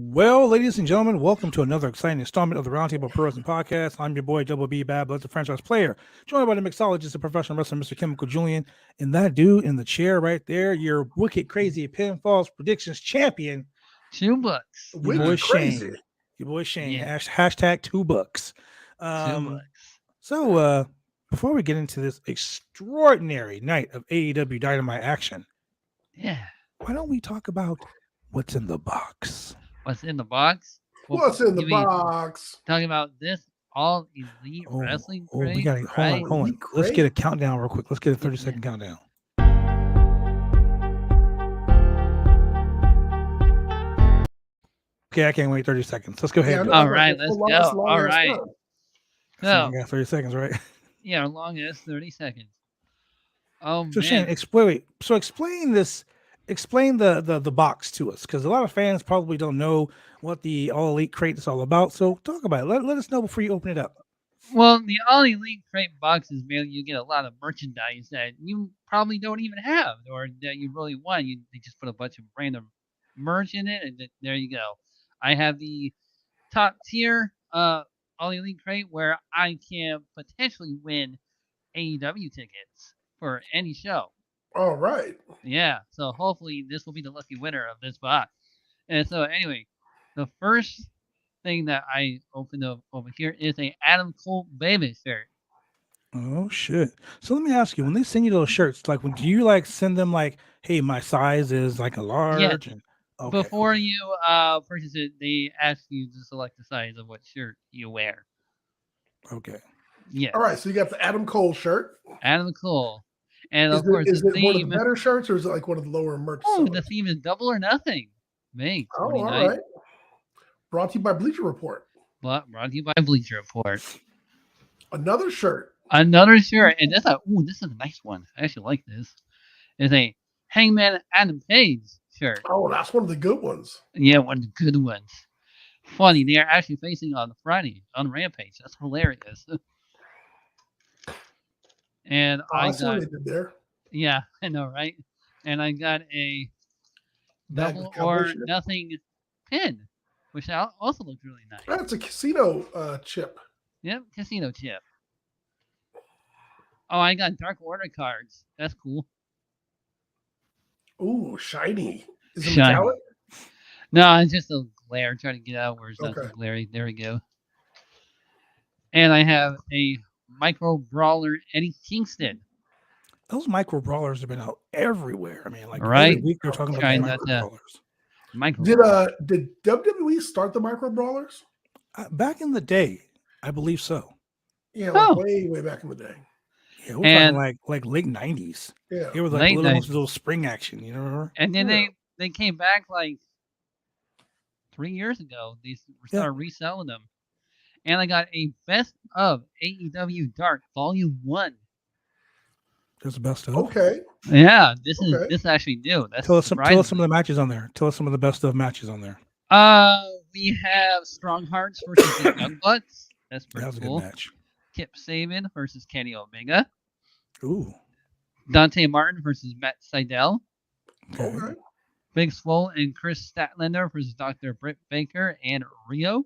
Well, ladies and gentlemen, welcome to another exciting installment of the Roundtable Pro Wrestling Podcast. I'm your boy, Double B Bad Blood, the franchise player, joined by the mixologist, the professional wrestler, Mr. Chemical Julian, and that dude in the chair right there, your wicked crazy pinfalls predictions champion, $2. Your boy Shane. Your boy Shane. Yeah. Hashtag $2. $2. So, before we get into this extraordinary night of AEW Dynamite action, why don't we talk about what's in the box? What's in the box? What's in the box? Talking about this all elite wrestling crate. We gotta hold on. Let's get a countdown real quick. Let's get a 30-second countdown. Okay, I can't wait 30 seconds. Let's go ahead. All right, let's go. All right. So we got 30 seconds, right? Yeah, long as 30 seconds. Oh, so man. Shane, wait. So explain this. Explain the box to us, because a lot of fans probably don't know what the All Elite Crate is all about. So talk about it. Let us know before you open it up. Well, the All Elite Crate boxes, man, you get a lot of merchandise that you probably don't even have or that you really want. They just put a bunch of random merch in it, and there you go. I have the top tier All Elite Crate where I can potentially win AEW tickets for any show. All right. Yeah, so hopefully this will be the lucky winner of this box. And so anyway, the first thing that I opened up over here is a Adam Cole baby shirt. Oh shit! So let me ask you: when they send you those shirts, like, do you send them hey, my size is a large? Yes. And, Before you purchase it, they ask you to select the size of what shirt you wear. Okay. Yeah. All right. So you got the Adam Cole shirt. Adam Cole. And is of course, is the it theme, one of the better shirts, or is it one of the lower merch? The theme is double or nothing. May 29th. Oh, all right. Brought to you by Bleacher Report. Brought to you by Bleacher Report. Another shirt. And this is a nice one. I actually like this. It's a Hangman Adam Page shirt. Oh, that's one of the good ones. Yeah, one of the good ones. Funny, they are actually facing on Friday on Rampage. That's hilarious. And I got what they did there. Yeah, I know, right? And I got a double or nothing pin, which also looks really nice. That's a casino chip. Yep, casino chip. Oh, I got Dark Order cards. That's cool. Ooh, shiny. Is it shiny. Metallic? No, it's just a glare. Trying to get out where it's not so glary. There we go. And I have a Micro Brawler Eddie Kingston. Those Micro Brawlers have been out everywhere. I mean, right? Every week they're talking about Micro Brawlers. Did WWE start the Micro Brawlers? Back in the day, I believe so. Yeah, way back in the day. Yeah, we're talking like late 90s. Yeah, it was like little spring action. You know? And then they came back 3 years ago. They started reselling them. And I got a Best of AEW Dark Volume 1. There's the best of. Okay. Yeah, this is actually new. That's tell us some of the matches on there. Tell us some of the best of matches on there. We have Strong Hearts versus the Young Bucks. That's pretty cool. A good match. Kip Sabian versus Kenny Omega. Ooh. Dante Martin versus Matt Sydal. Okay. Big Swole and Chris Statlander versus Dr. Britt Baker and Rio.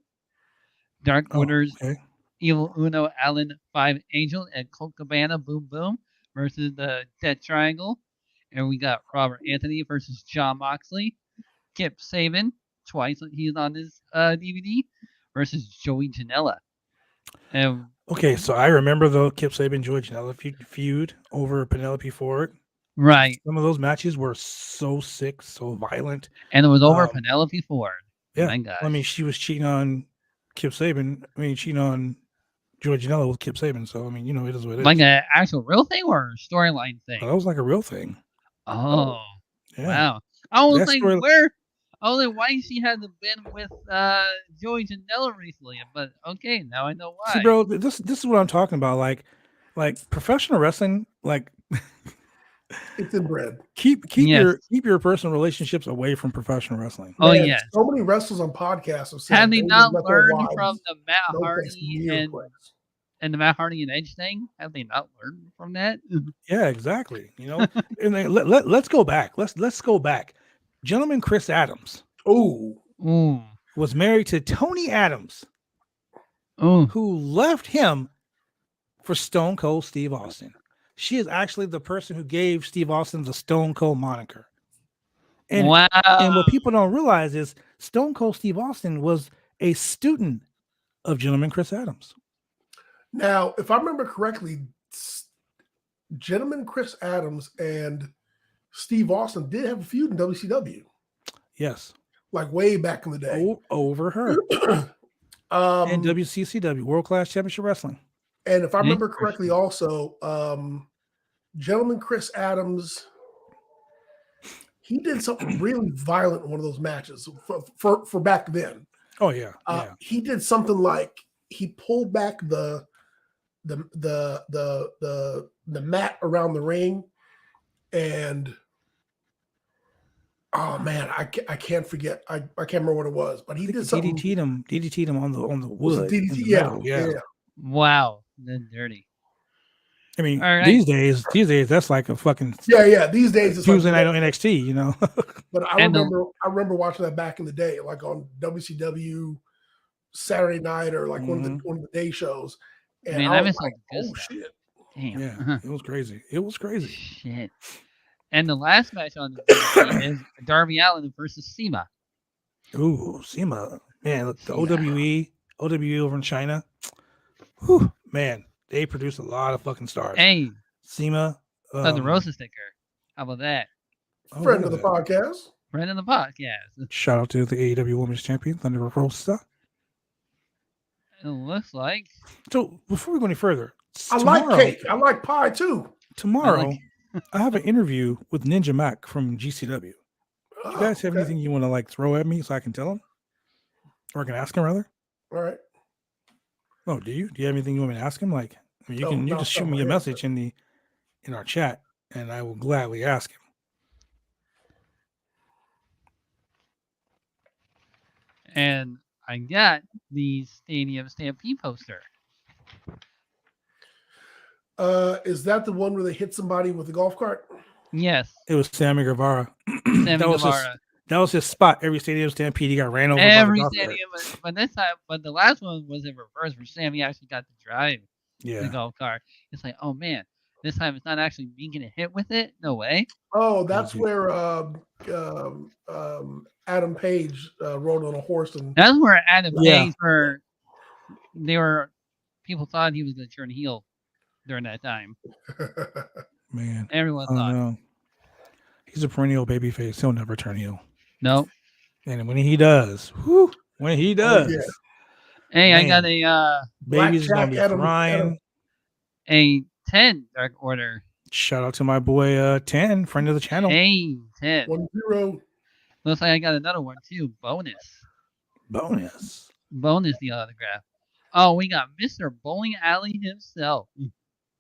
Dark Order's Evil Uno, Allen 5 Angel, and Colt Cabana Boom Boom versus the Dead Triangle. And we got Robert Anthony versus John Moxley. Kip Sabian, twice he's on this DVD, versus Joey Janela. Okay, so I remember the Kip Sabian Joey Janela feud over Penelope Ford. Right. Some of those matches were so sick, so violent. And it was over Penelope Ford. Yeah. I mean, she was cheating on Kip Sabian. I mean, cheating on Joey Janela with Kip Sabian. So, I mean, it is what it is. Like an actual real thing or a storyline thing? That was like a real thing. Oh. Yeah. Wow. I was like, why she hadn't been with Joey Janela recently, but okay, now I know why. See, bro, this is what I'm talking about. Like professional wrestling, it's inbred. Keep your personal relationships away from professional wrestling. Oh yeah, so many wrestlers on podcasts have said, have they not learned from the Matt Hardy and the Matt Hardy and Edge thing? Have they not learned from that? Yeah, exactly. And then let's go back. Let's go back. Gentleman Chris Adams. Ooh. was married to Tony Adams, who left him for Stone Cold Steve Austin. She is actually the person who gave Steve Austin the Stone Cold moniker. And, and what people don't realize is Stone Cold Steve Austin was a student of Gentleman Chris Adams. Now, if I remember correctly, Gentleman Chris Adams and Steve Austin did have a feud in WCW. Yes. Like way back in the day. Over her. And WCCW, World Class Championship Wrestling. And if I remember correctly, also, Gentleman Chris Adams, he did something really violent in one of those matches for back then. Oh yeah, He did something like he pulled back the mat around the ring, and oh man, I can't forget. I can't remember what it was, but he did something. DDT'd him on the wood. DDT, yeah. Wow, that's dirty. I mean, these days, that's like a fucking These days, it's Tuesday night on NXT, you know. But I remember watching that back in the day, like on WCW Saturday night or like one of the day shows. And man, I was like, oh shit, damn, yeah, it was crazy. It was crazy. Shit. And the last match on the TV is Darby Allin versus CIMA. Ooh, CIMA, man, the OWE over in China. Whew, man. They produce a lot of fucking stars. Hey, CIMA. the Rosa sticker. How about that? Friend of the podcast. Friend of the podcast. Shout out to the AEW Women's Champion, Thunder Rosa. It looks like. So before we go any further, I like cake. I like pie too. Tomorrow, I have an interview with Ninja Mac from GCW. Do you guys have anything you want to like throw at me so I can tell him? Or I can ask him rather? All right. Oh, do you? Do you have anything you want me to ask him? Like, I mean, you just shoot me a message in our chat, and I will gladly ask him. And I got the Stadium Stampede poster. Is that the one where they hit somebody with a golf cart? Yes. It was Sammy Guevara. That was his spot. Every Stadium Stampede, he got ran over. Every stadium, but this time, but the last one was in reverse, where Sammy actually got to drive the golf cart. It's like, oh man, this time it's not actually me getting hit with it. No way. Oh, that's where Adam Page rode on a horse, and that's where Adam Page people thought he was going to turn heel during that time. Man, everyone thought. No. He's a perennial babyface. He'll never turn heel. Nope. And when he does, hey, man. I got a baby's gonna be crying. A 10 Dark Order. Shout out to my boy 10, friend of the channel. Hey, 10. 1-0. Looks like I got another one too. Bonus the autograph. Oh, we got Mr. Bowling Alley himself.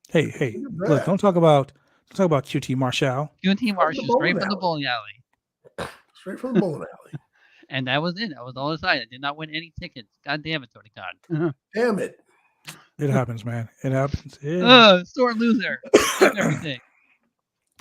Hey, look, don't talk about QT Marshall. QT Marshall, straight from the bowling alley. Straight from the bowling alley. And that was it. That was all aside. I did not win any tickets. God damn it, Tony Khan. Damn it. It happens, man. It happens. Sore loser. Everything.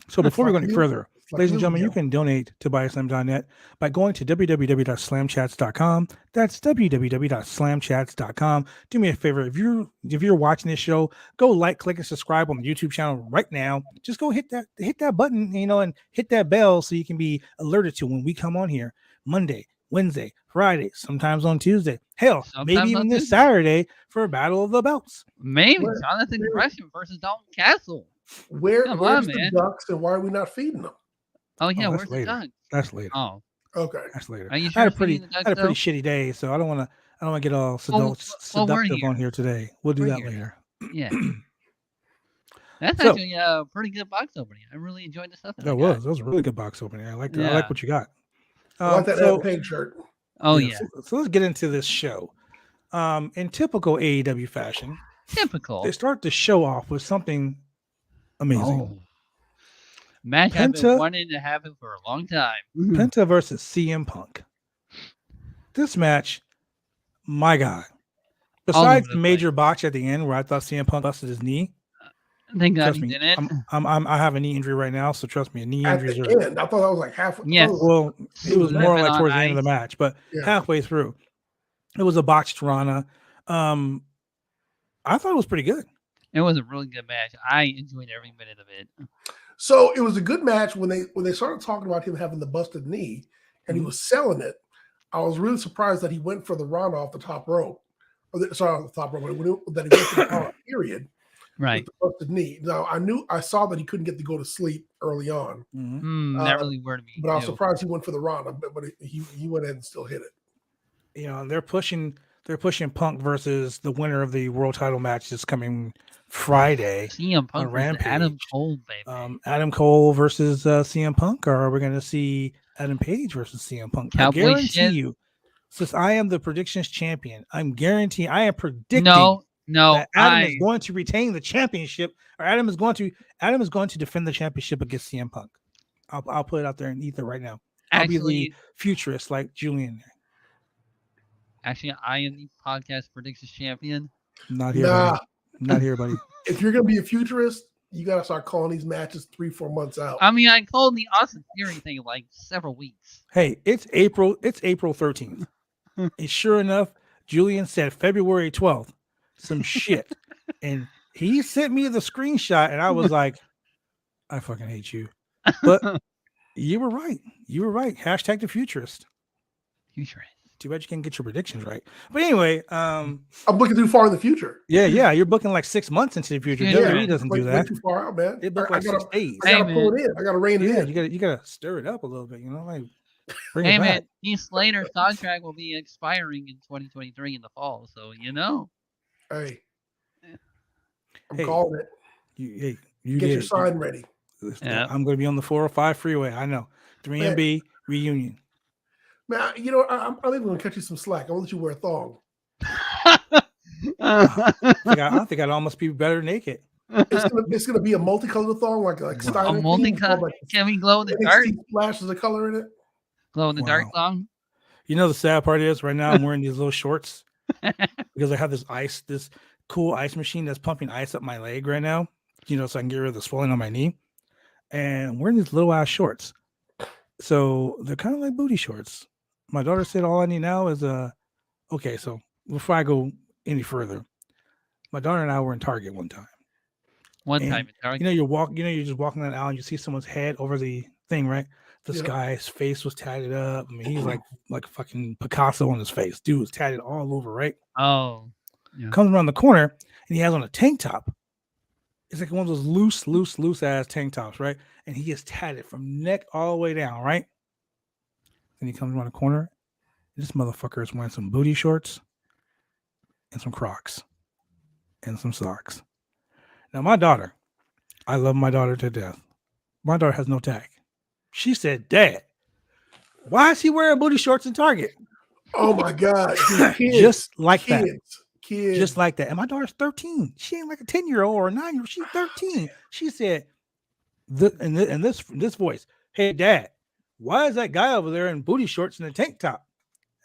So before we go any further, ladies and gentlemen, you can donate to Bodyslam.net by going to www.slamchats.com. That's www.slamchats.com. Do me a favor, if you're watching this show, go like, click, and subscribe on the YouTube channel right now. Just go hit that button, and hit that bell so you can be alerted to when we come on here Monday, Wednesday, Friday, sometimes on Tuesday. Hell, maybe even this Saturday for a Battle of the Belts. Maybe Jonathan Gresham versus Dalton Castle. Where's the Ducks, and why are we not feeding them? Oh yeah, where's the Ducks? That's later. Oh, okay, that's later. Are you sure I had a pretty shitty day, so I don't want to get all seductive on here today. We'll do that later. Yeah. That's actually a pretty good box opening. I really enjoyed the stuff. That was a really good box opening. I like what you got. I like that pink shirt. Oh yeah. So let's get into this show. In typical AEW fashion, they start the show off with something amazing. Match I've been wanting to happen for a long time. Penta versus CM Punk. This match, my God. Besides the major botch at the end where I thought CM Punk busted his knee, Thank God Trust he me, didn't. I have a knee injury right now, so trust me, knee At injuries the are. end, I thought that was like half. Yes. Well, it was more like towards the end of the ice. match, but halfway through, it was a botched Rana. I thought it was pretty good. It was a really good match. I enjoyed every minute of it. So it was a good match when they started talking about him having the busted knee, and he was selling it. I was really surprised that he went for the Rana off the top rope. Sorry, off the top rope. That he went for the Rana, period. Right. With the busted knee. Now I saw that he couldn't get to go to sleep early on. That really worried me. But I was surprised he went for the Rana, but he went ahead and still hit it. You know, they're pushing Punk versus the winner of the world title match this coming Friday. CM Punk on Rampage. Adam Cole, baby. Adam Cole versus CM Punk, or are we going to see Adam Page versus CM Punk? Cowboy I guarantee shit. you, since I am the predictions champion, I am predicting no, that Adam is going to retain the championship, or Adam is going to defend the championship against CM Punk. I'll put it out there in ether right now. I'll be the futurist like Julian. Actually, I am the podcast predictions champion. Not here, buddy. Not here, buddy. If you're gonna be a futurist, you gotta start calling these matches 3-4 months out. I mean, I called the Austin Theory thing like several weeks. Hey, it's April 13th. And sure enough, Julian said February 12th. Some shit. And he sent me the screenshot, and I was like, I fucking hate you. But you were right. You were right. Hashtag the futurist. Futurist. Too bad you can't get your predictions right. But anyway, I'm looking too far in the future. Yeah, you're booking like 6 months into the future. WWE doesn't do that. Too far out, man. They book like 6 days. I gotta pull it in. I gotta rein it in. You gotta stir it up a little bit. You know, like bring hey it back. man, Heath Slater's contract will be expiring in 2023 in the fall, so you know. Hey, I'm calling it. You get your sign ready. Yeah. I'm going to be on the 405 freeway. I know. 3MB reunion. Man, you know, I'm even going to cut you some slack. I'm going to let you wear a thong. I think I'd almost be better naked. It's gonna be a multicolored thong, like Steiner. A multicolored. Can we glow in the dark? Flashes of color in it. Glow in the dark thong. You know the sad part is right now I'm wearing these little shorts because I have this cool ice machine that's pumping ice up my leg right now. You know, so I can get rid of the swelling on my knee. And I'm wearing these little ass shorts, so they're kind of like booty shorts. My daughter said all I need now is okay. So before I go any further, my daughter and I were in Target one time. In Target. You know, you're just walking down the aisle and you see someone's head over the thing, right? This guy's face was tatted up. I mean, he's like fucking Picasso on his face. Dude was tatted all over, right? Oh. Yeah. Comes around the corner and he has on a tank top. It's like one of those loose ass tank tops, right? And he is tatted from neck all the way down, right? Then he comes around the corner. This motherfucker is wearing some booty shorts and some Crocs and some socks. Now, my daughter, I love my daughter to death. My daughter has no tag. She said, Dad, why is he wearing booty shorts in Target? Oh, my God. Kids, just like that. Kids. Just like that. And my daughter's 13. She ain't like a 10-year-old or a 9-year-old. She's 13. She said, in this voice, hey, Dad, why is that guy over there in booty shorts and a tank top?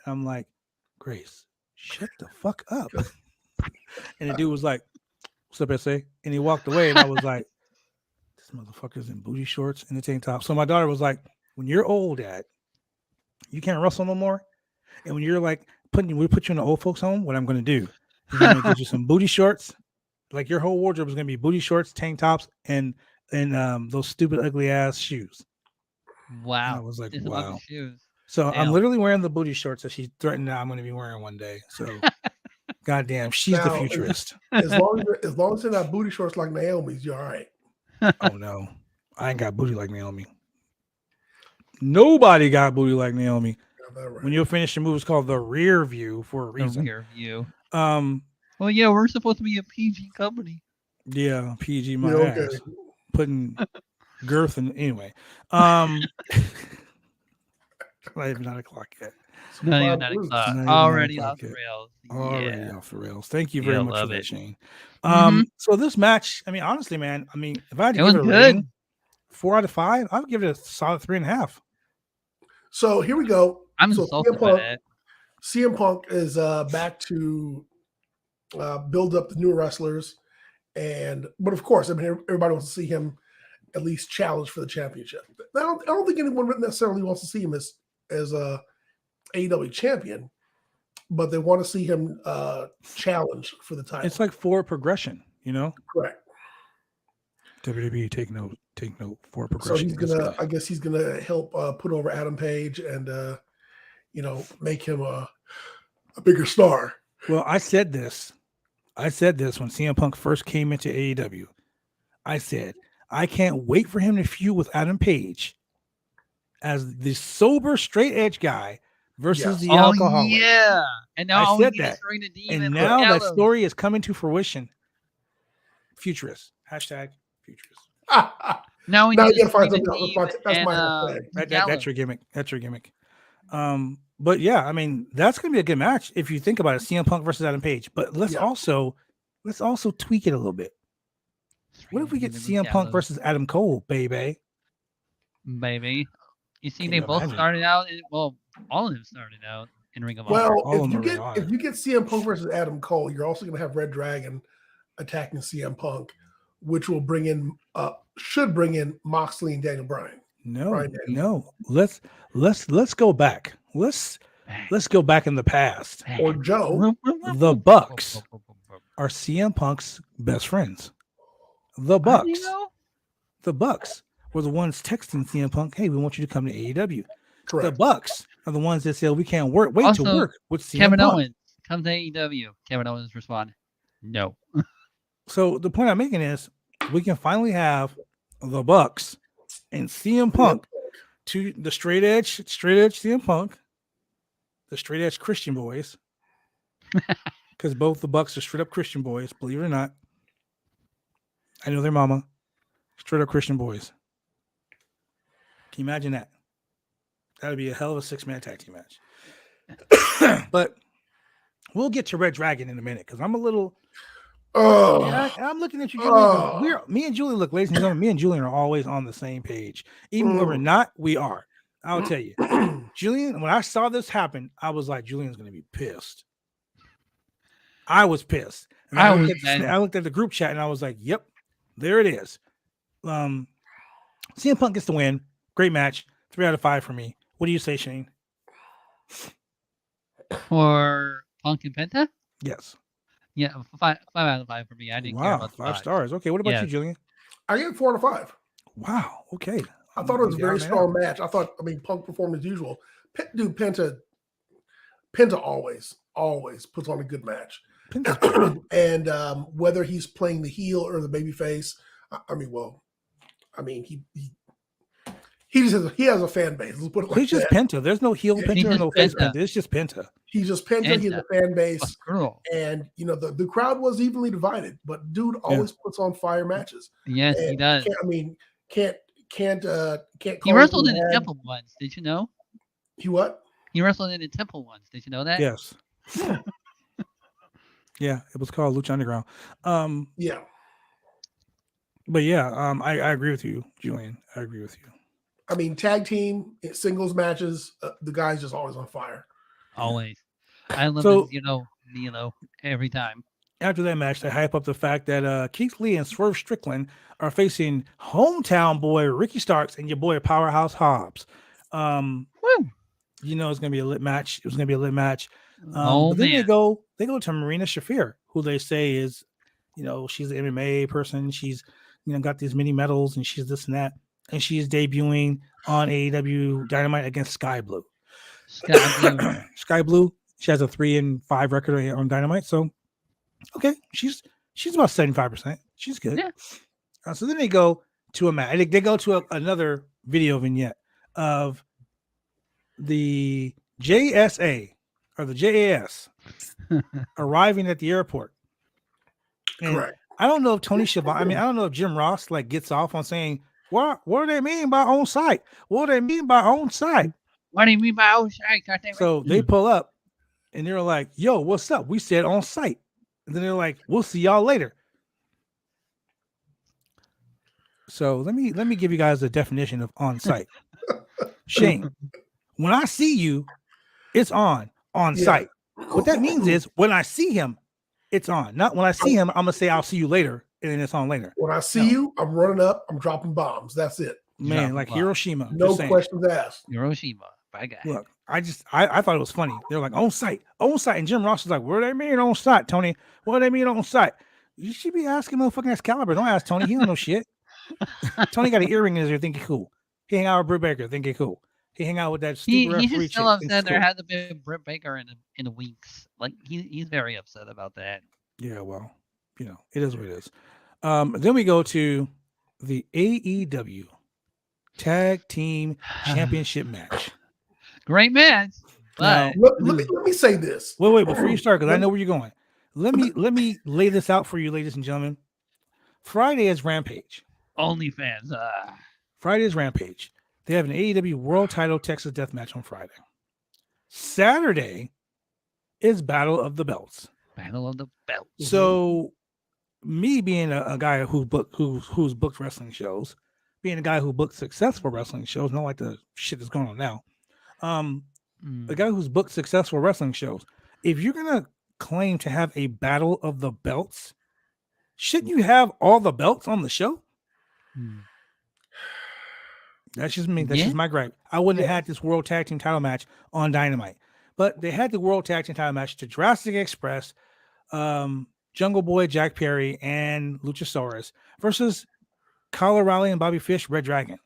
And I'm like, Grace, shut the fuck up. And the dude was like, what's up, SA? And he walked away, and I was like, this motherfucker's in booty shorts and a tank top. So my daughter was like, when you're old, Dad, you can't wrestle no more. And when you're like, we put you in an old folks home, what I'm going to do is I'm going to get you some booty shorts. Like your whole wardrobe is going to be booty shorts, tank tops, and those stupid, ugly ass shoes. Wow. And I was like, wow. Shoes. So I'm literally wearing the booty shorts that she threatened that I'm going to be wearing one day. So goddamn, she's the futurist. As long as they're not booty shorts like Naomi's, you're all right. Oh no, I ain't got booty like Naomi. Nobody got booty like Naomi. Right. When you'll finish your move, it's called the rear view for a reason. The rear view. Well, yeah, we're supposed to be a PG company. Yeah, PG my ass. Putting girth in anyway. Not even 9 o'clock yet. Not even 9 o'clock. Already off the rails. Already off the rails. Thank you very much for that, Shane. Mm-hmm. So this match, I mean, honestly, man, if I had to give it a rating, 4 out of 5, I would give it a solid 3.5. So here we go. I'm insulted by that. CM Punk is back to build up the new wrestlers, But of course, I mean, everybody wants to see him at least challenge for the championship. I don't think anyone necessarily wants to see him as a AEW champion, but they want to see him challenge for the title. It's like forward progression, Correct. WWE take note forward progression. So I guess he's gonna help put over Adam Page and make him a bigger star. Well, I said this when CM Punk first came into AEW. I said, I can't wait for him to feud with Adam Page as the sober, straight edge guy versus the alcoholic. Yeah. And now I said that. And now that story is coming to fruition. Futurist. Hashtag futurist. Now we need to find something else. That's your gimmick. That's your gimmick. But yeah, I mean, that's gonna be a good match if you think about it. CM Punk versus Adam Page. But let's also tweak it a little bit. What if we get CM Punk versus Adam Cole, baby? Baby. You see, they both started out all of them started out in Ring of Honor. Well, if you get CM Punk versus Adam Cole, you're also gonna have Redragon attacking CM Punk, which will should bring in Moxley and Daniel Bryan. No. Let's go back. Let's go back in the past. Or Joe. The Bucks are CM Punk's best friends. The Bucks. The Bucks were the ones texting CM Punk, "Hey, we want you to come to AEW." Correct. The Bucks are the ones that said we can't wait to work with CM Kevin Punk. Owens come to AEW. Kevin Owens responded, "No." So the point I'm making is we can finally have the Bucks and CM Punk to the straight edge CM Punk, the straight edge Christian boys, because both the Bucks are straight up Christian boys, believe it or not. I know their mama, straight up Christian boys. Can you imagine that? That'd be a hell of a 6-man tag team match. But we'll get to Red Dragon in a minute because I'm a little. I'm looking at you, Julian. Me and Julian, look, ladies and gentlemen, me and Julian are always on the same page. Even when we're not, we are. I'll tell you. Julian, when I saw this happen, I was like, Julian's going to be pissed. I was pissed. And I looked at the group chat and I was like, yep, there it is. CM Punk gets the win. Great match. 3 out of 5 for me. What do you say, Shane? For Punk and Penta? Yes. Yeah, 5 out of 5 for me. I didn't care about the 5 stars. Okay, what about you, Julian? I gave it 4 out of 5. Wow. Okay. I thought it was a very strong match. Punk performed as usual. Penta always puts on a good match. And whether he's playing the heel or the baby face, he has a fan base. Let's put it like he's just Penta. There's no heel Penta or no face Penta. It's just Penta. He's just Penta. He has a fan base. And the crowd was evenly divided, but dude always puts on fire matches. Yes, he does. Can't he wrestled in a temple once. Did you know? He what? He wrestled in a temple once. Did you know that? Yes. Yeah, it was called Lucha Underground. Yeah. But yeah, I agree with you, Julian. I agree with you. Tag team, singles matches, the guy's just always on fire. Always. I love Nilo every time. After that match, they hype up the fact that Keith Lee and Swerve Strickland are facing hometown boy Ricky Starks and your boy Powerhouse Hobbs. Woo! It's going to be a lit match. It was going to be a lit match. Then they go to Marina Shafir, who they say is, she's an MMA person. She's, got these mini medals and she's this and that. And she's debuting on AEW Dynamite against Sky Blue. Sky Blue. She has a 3-5 record on Dynamite. So, okay, she's about 75%. She's good. Yeah. So then they go to a match. They go to another video vignette of the JSA or the JAS arriving at the airport. And correct. I don't know if Tony Schiavone, I don't know if Jim Ross gets off on saying, what do they mean by on site? What do they mean by on site? What do you mean by on site? So they pull up and they're like, yo, what's up? We said on site. And then they're like, we'll see y'all later. So let me give you guys a definition of on site. Shane, when I see you, it's on site. What that means is when I see him, it's on. Not when I see him, I'm gonna say I'll see you later. and then it's on later. When I see you, I'm running up. I'm dropping bombs. That's it. Man, like Hiroshima. No questions asked. Hiroshima. By guy. Look, I thought it was funny. They're like, on site. And Jim Ross is like, what do they mean on site, Tony? What do they mean on site? You should be asking motherfucking Excalibur. Don't ask Tony. He don't know shit. Tony got an earring in his ear, think he cool. He hang out with Britt Baker, think he cool. He hang out with that stupid referee. He's still upset there hasn't been Britt Baker in weeks. Like he's very upset about that. Yeah, well, it is what it is. Then we go to the AEW Tag Team Championship match. Great match. But let me say this. Wait, before you start, because I know where you're going. Let me lay this out for you, ladies and gentlemen. Friday is Rampage. OnlyFans. Friday is Rampage. They have an AEW World Title Texas Death Match on Friday. Saturday is Battle of the Belts. Battle of the Belts. So, me being a guy who's booked wrestling shows, being a guy who booked successful wrestling shows, not like the shit that's going on now. The guy who's booked successful wrestling shows. If you're gonna claim to have a Battle of the Belts, shouldn't you have all the belts on the show? That's just me. That's just my gripe. I wouldn't have had this World Tag Team title match on Dynamite. But they had the World Tag Team title match to Jurassic Express, Jungle Boy, Jack Perry, and Luchasaurus versus Kyle O'Reilly and Bobby Fish, Red Dragon.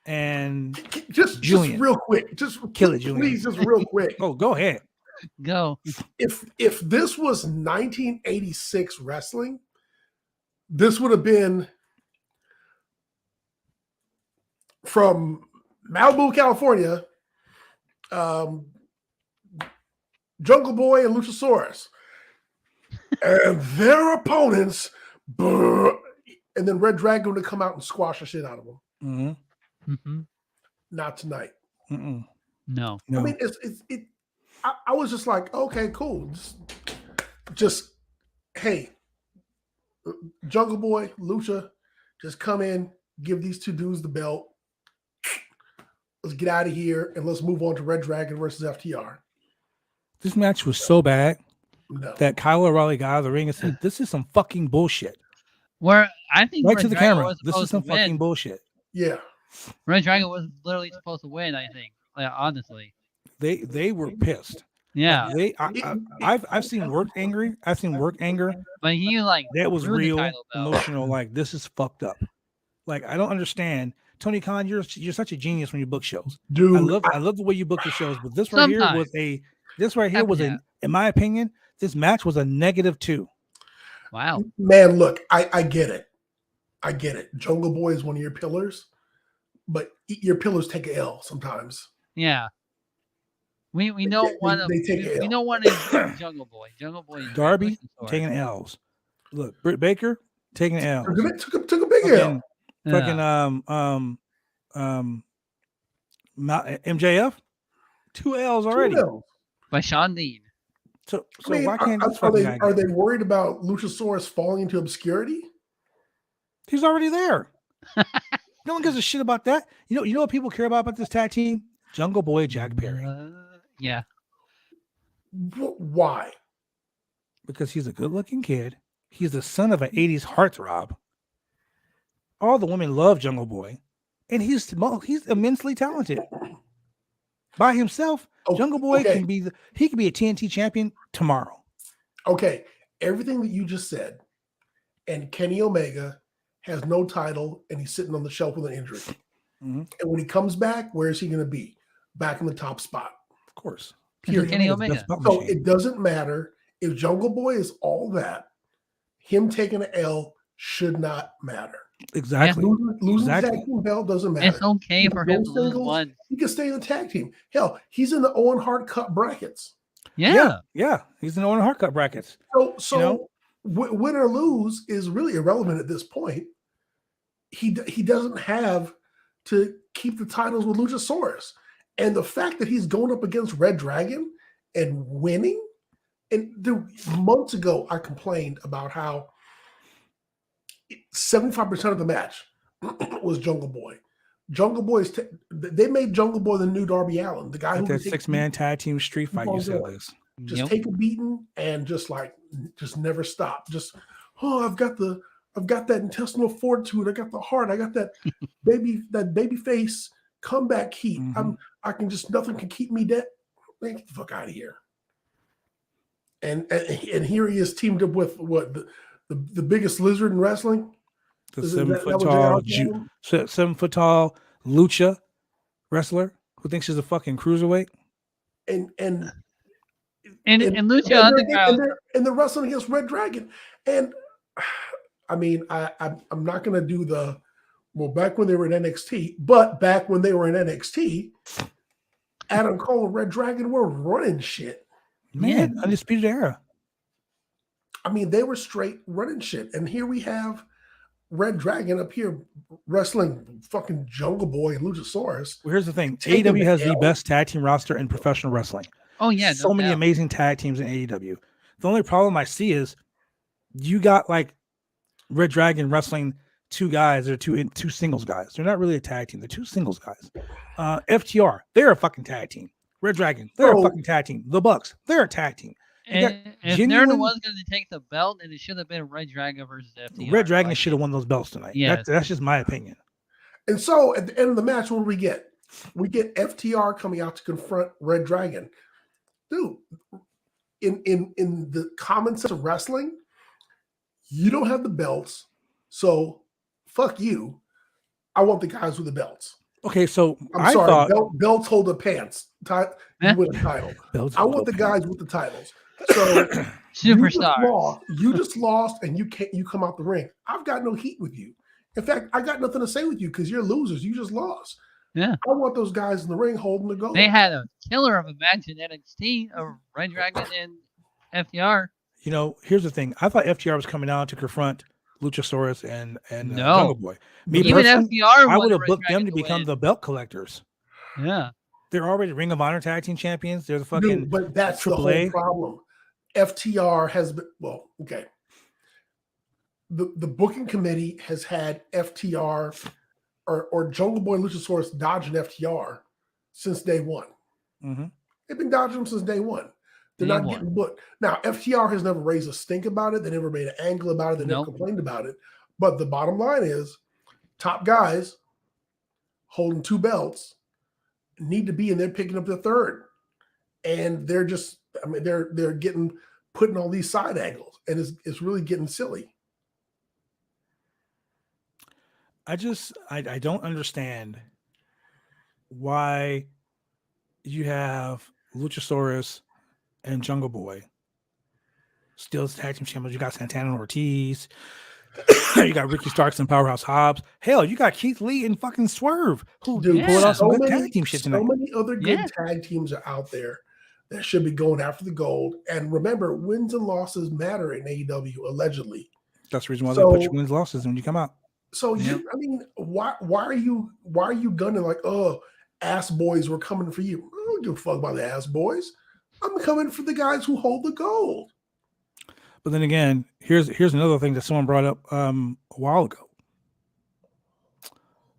And just real quick. Just kill it, Julian. Please, just real quick. Oh, go ahead. Go. If this was 1986 wrestling, this would have been from Malibu, California, Jungle Boy and Luchasaurus, and their opponents, and then Red Dragon to come out and squash the shit out of them. Not tonight. No. I mean, I was just like, okay, cool. Just hey, Jungle Boy, Lucha, just come in, give these two dudes the belt. Let's get out of here and let's move on to Red Dragon versus FTR. This match was so bad that Kyle O'Reilly got out of the ring and said, "This is some fucking bullshit." Where I think right to the camera, this is some fucking bullshit. Yeah, Red Dragon was literally supposed to win. I think, honestly, they were pissed. Yeah, I've seen Work angry. I've seen Work anger, but he that was real emotional. Like, this is fucked up. Like, I don't understand. Tony Khan, you're such a genius when you book shows, dude. I love the way you book the shows, but this right here was in my opinion, this match was a -2. Wow, man, look, I get it. I get it. Jungle Boy is one of your pillars, but your pillars take an L sometimes. Yeah, we know one of we know one is Jungle Boy. Jungle Boy. Darby taking L's. Look, Britt Baker taking L's. Took a big L. Fucking MJF, 2 L's already. 2 L's. By Sean Dean. So I mean, why can't are they worried about Luchasaurus falling into obscurity? He's already there. No one gives a shit about that. You know what people care about this tag team? Jungle Boy, Jack Perry. Yeah. Why? Because he's a good-looking kid. He's the son of an 80s heartthrob. All the women love Jungle Boy, and he's immensely talented. By himself, Jungle Boy can be a TNT champion tomorrow. Okay, everything that you just said, and Kenny Omega has no title, and he's sitting on the shelf with an injury. And when he comes back, where is he going to be? Back in the top spot, of course. Kenny Omega. So it doesn't matter if Jungle Boy is all that. Him taking an L should not matter. Exactly. Losing the tag team belt doesn't matter. It's okay for him to lose one. He can stay in the tag team. Hell, he's in the Owen Hart Cup brackets. Yeah. He's in the Owen Hart Cup brackets. So win or lose is really irrelevant at this point. He doesn't have to keep the titles with Luchasaurus. And the fact that he's going up against Red Dragon and winning, and months ago I complained about how 75% of the match was Jungle Boy. Jungle Boy they made Jungle Boy the new Darby Allin, the guy who that 6-man tag team street fight. You said this. Just take a beating and just never stop. I've got the I've got that intestinal fortitude. I got the heart. I got that baby face comeback heat. I can just, nothing can keep me dead. Man, get the fuck out of here. And here he is teamed up with what the biggest lizard in wrestling. The 7 foot tall lucha wrestler who thinks she's a fucking cruiserweight. And Lucha Underground. And they're wrestling against Redragon. And I mean, I'm not going to do back when they were in NXT, but back when they were in NXT, Adam Cole and Redragon were running shit. Man, Undisputed Era. I mean, they were straight running shit. And here we have Redragon up here wrestling fucking Jungle Boy and Luchasaurus. Well, here's the thing. AEW has the best tag team roster in professional wrestling. Oh, yeah. So many amazing tag teams in AEW. The only problem I see is you got like Redragon wrestling two guys or two singles guys. They're not really a tag team. They're two singles guys. FTR, they're a fucking tag team. Redragon, they're a fucking tag team. The Bucks, they're a tag team. And if they're the ones going to take the belt, then it should have been Redragon versus FTR. Redragon should have won those belts tonight. Yeah, that's just my opinion. And so at the end of the match, what do we get? We get FTR coming out to confront Redragon. Dude, in the common sense of wrestling, you don't have the belts, so fuck you. I want the guys with the belts. Okay, so I'm sorry, belts hold the pants. You win a title. I want the guys with the titles. So superstars. You just lost, and you come out the ring. I've got no heat with you. In fact, I got nothing to say with you because you're losers. You just lost. Yeah, I want those guys in the ring holding the gold. They had a killer of a match in NXT of Redragon and FTR. You know, here's the thing. I thought FTR was coming out to confront Luchasaurus and Jungle Boy. Even FTR, I would have booked them to become the belt collectors. Yeah, they're already Ring of Honor tag team champions. They're the fucking but that's AAA. The whole problem. FTR has been okay. The booking committee has had FTR or Jungle Boy and Luchasaurus dodging FTR since day one. Mm-hmm. They've been dodging them since day one. They're not getting booked. Now, FTR has never raised a stink about it. They never made an angle about it. They never complained about it. But the bottom line is top guys holding two belts need to be in there picking up the third. And they're just, I mean, they're putting all these side angles, and it's really getting silly. I don't understand why you have Luchasaurus and Jungle Boy still tag team champions. You got Santana and Ortiz. You got Ricky Starks and Powerhouse Hobbs. Hell, you got Keith Lee and fucking Swerve, who pulled out some good tag team shit tonight. So many other good tag teams are out there that should be going after the gold. And remember, wins and losses matter in AEW, allegedly. That's the reason why they put your wins and losses when you come out. So I mean, why are you gunning like, oh, ass boys were coming for you? I don't give a fuck about the ass boys. I'm coming for the guys who hold the gold. But then again, here's another thing that someone brought up a while ago.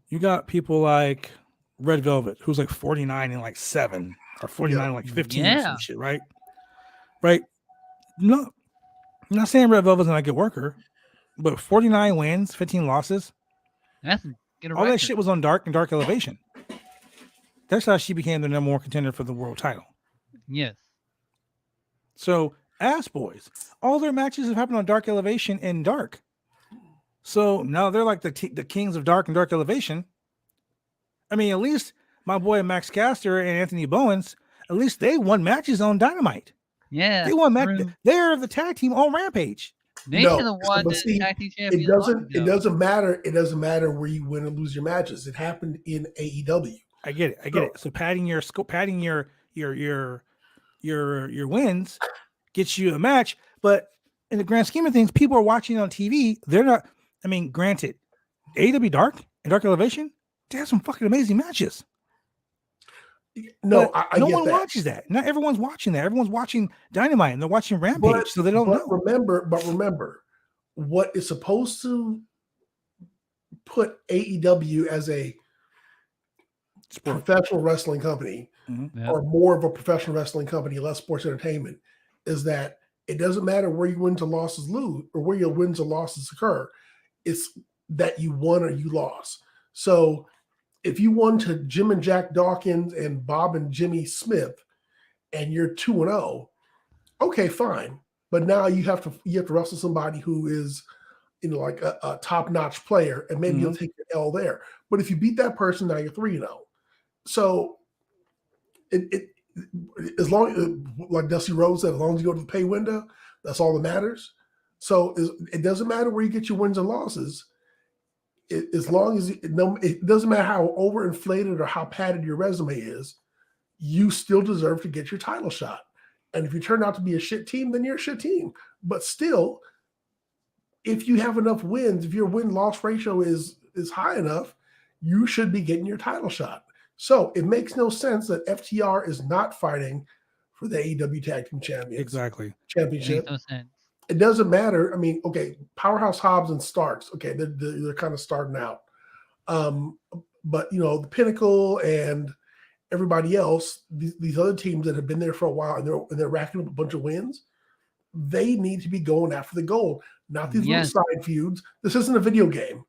You got people like Red Velvet, who's like 49 and like 7, or 49 and like 15 or some shit, right? Right? No, I'm not saying Red Velvet's not a good worker, but 49 wins, 15 losses. That's all that shit was on Dark and Dark Elevation. That's how she became the number one contender for the world title. Yes. So, ass boys, all their matches have happened on Dark Elevation and Dark. So now they're like the kings of Dark and Dark Elevation. I mean, at least my boy Max Caster and Anthony Bowens, at least they won matches on Dynamite. Yeah, they won matches. They're the tag team on Rampage. They should have won the tag team champions. It doesn't matter. It doesn't matter where you win or lose your matches. It happened in AEW. I get it. So padding your wins gets you a match, but in the grand scheme of things, people are watching on TV. They're not. I mean, granted, AEW Dark and Dark Elevation, they have some fucking amazing matches. No, no one watches that. Not everyone's watching that. Everyone's watching Dynamite and they're watching Rampage, so they don't know. Remember, what is supposed to put AEW as a professional wrestling company, or more of a professional wrestling company, less sports entertainment, is that it doesn't matter where your wins or losses occur. It's that you won or you lost. So if you won to Jim and Jack Dawkins and Bob and Jimmy Smith, and you're 2-0, okay, fine. But now you have to wrestle somebody who is, like a top-notch player, and maybe you'll take your L there. But if you beat that person, now you're 3-0. So it as long, like Dusty Rhodes said, as long as you go to the pay window, that's all that matters. So it doesn't matter where you get your wins and losses. As long as it doesn't matter how overinflated or how padded your resume is, you still deserve to get your title shot. And if you turn out to be a shit team, then you're a shit team. But still, if you have enough wins, if your win-loss ratio is high enough, you should be getting your title shot. So it makes no sense that FTR is not fighting for the AEW Tag Team Championship. Makes no sense. It doesn't matter. I mean, okay, Powerhouse Hobbs and Starks, okay, they're kind of starting out. But, the Pinnacle and everybody else, these other teams that have been there for a while and they're racking up a bunch of wins, they need to be going after the gold, not these little side feuds. This isn't a video game.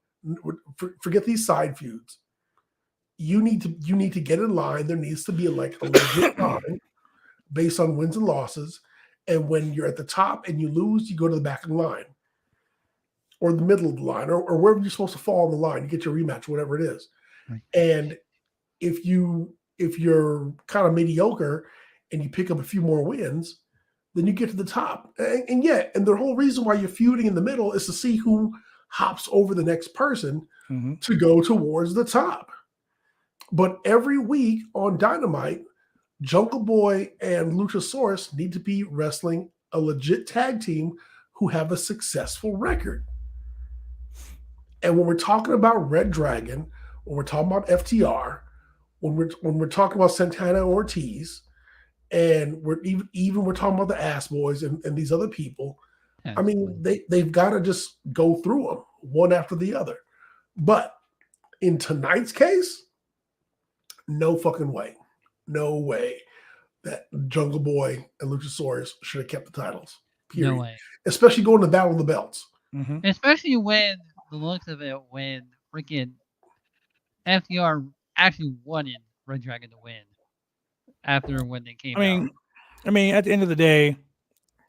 Forget these side feuds. You need to get in line. There needs to be like a legit line based on wins and losses. And when you're at the top and you lose, you go to the back of the line or the middle of the line or wherever you're supposed to fall on the line. You get your rematch, whatever it is. Right. And if you're kind of mediocre and you pick up a few more wins, then you get to the top. And the whole reason why you're feuding in the middle is to see who hops over the next person to go towards the top. But every week on Dynamite, Jungle Boy and Luchasaurus need to be wrestling a legit tag team who have a successful record. And when we're talking about Redragon, when we're talking about FTR, when we're talking about Santana and Ortiz, and we're talking about the Ass Boys and these other people, I mean, they've got to just go through them one after the other. But in tonight's case, no fucking way. No way that Jungle Boy and Luchasaurus should have kept the titles. Period. No way. Especially going to Battle of the Belts. Especially when the looks of it, when freaking FTR actually wanted Red Dragon to win after when they came out. I mean, at the end of the day,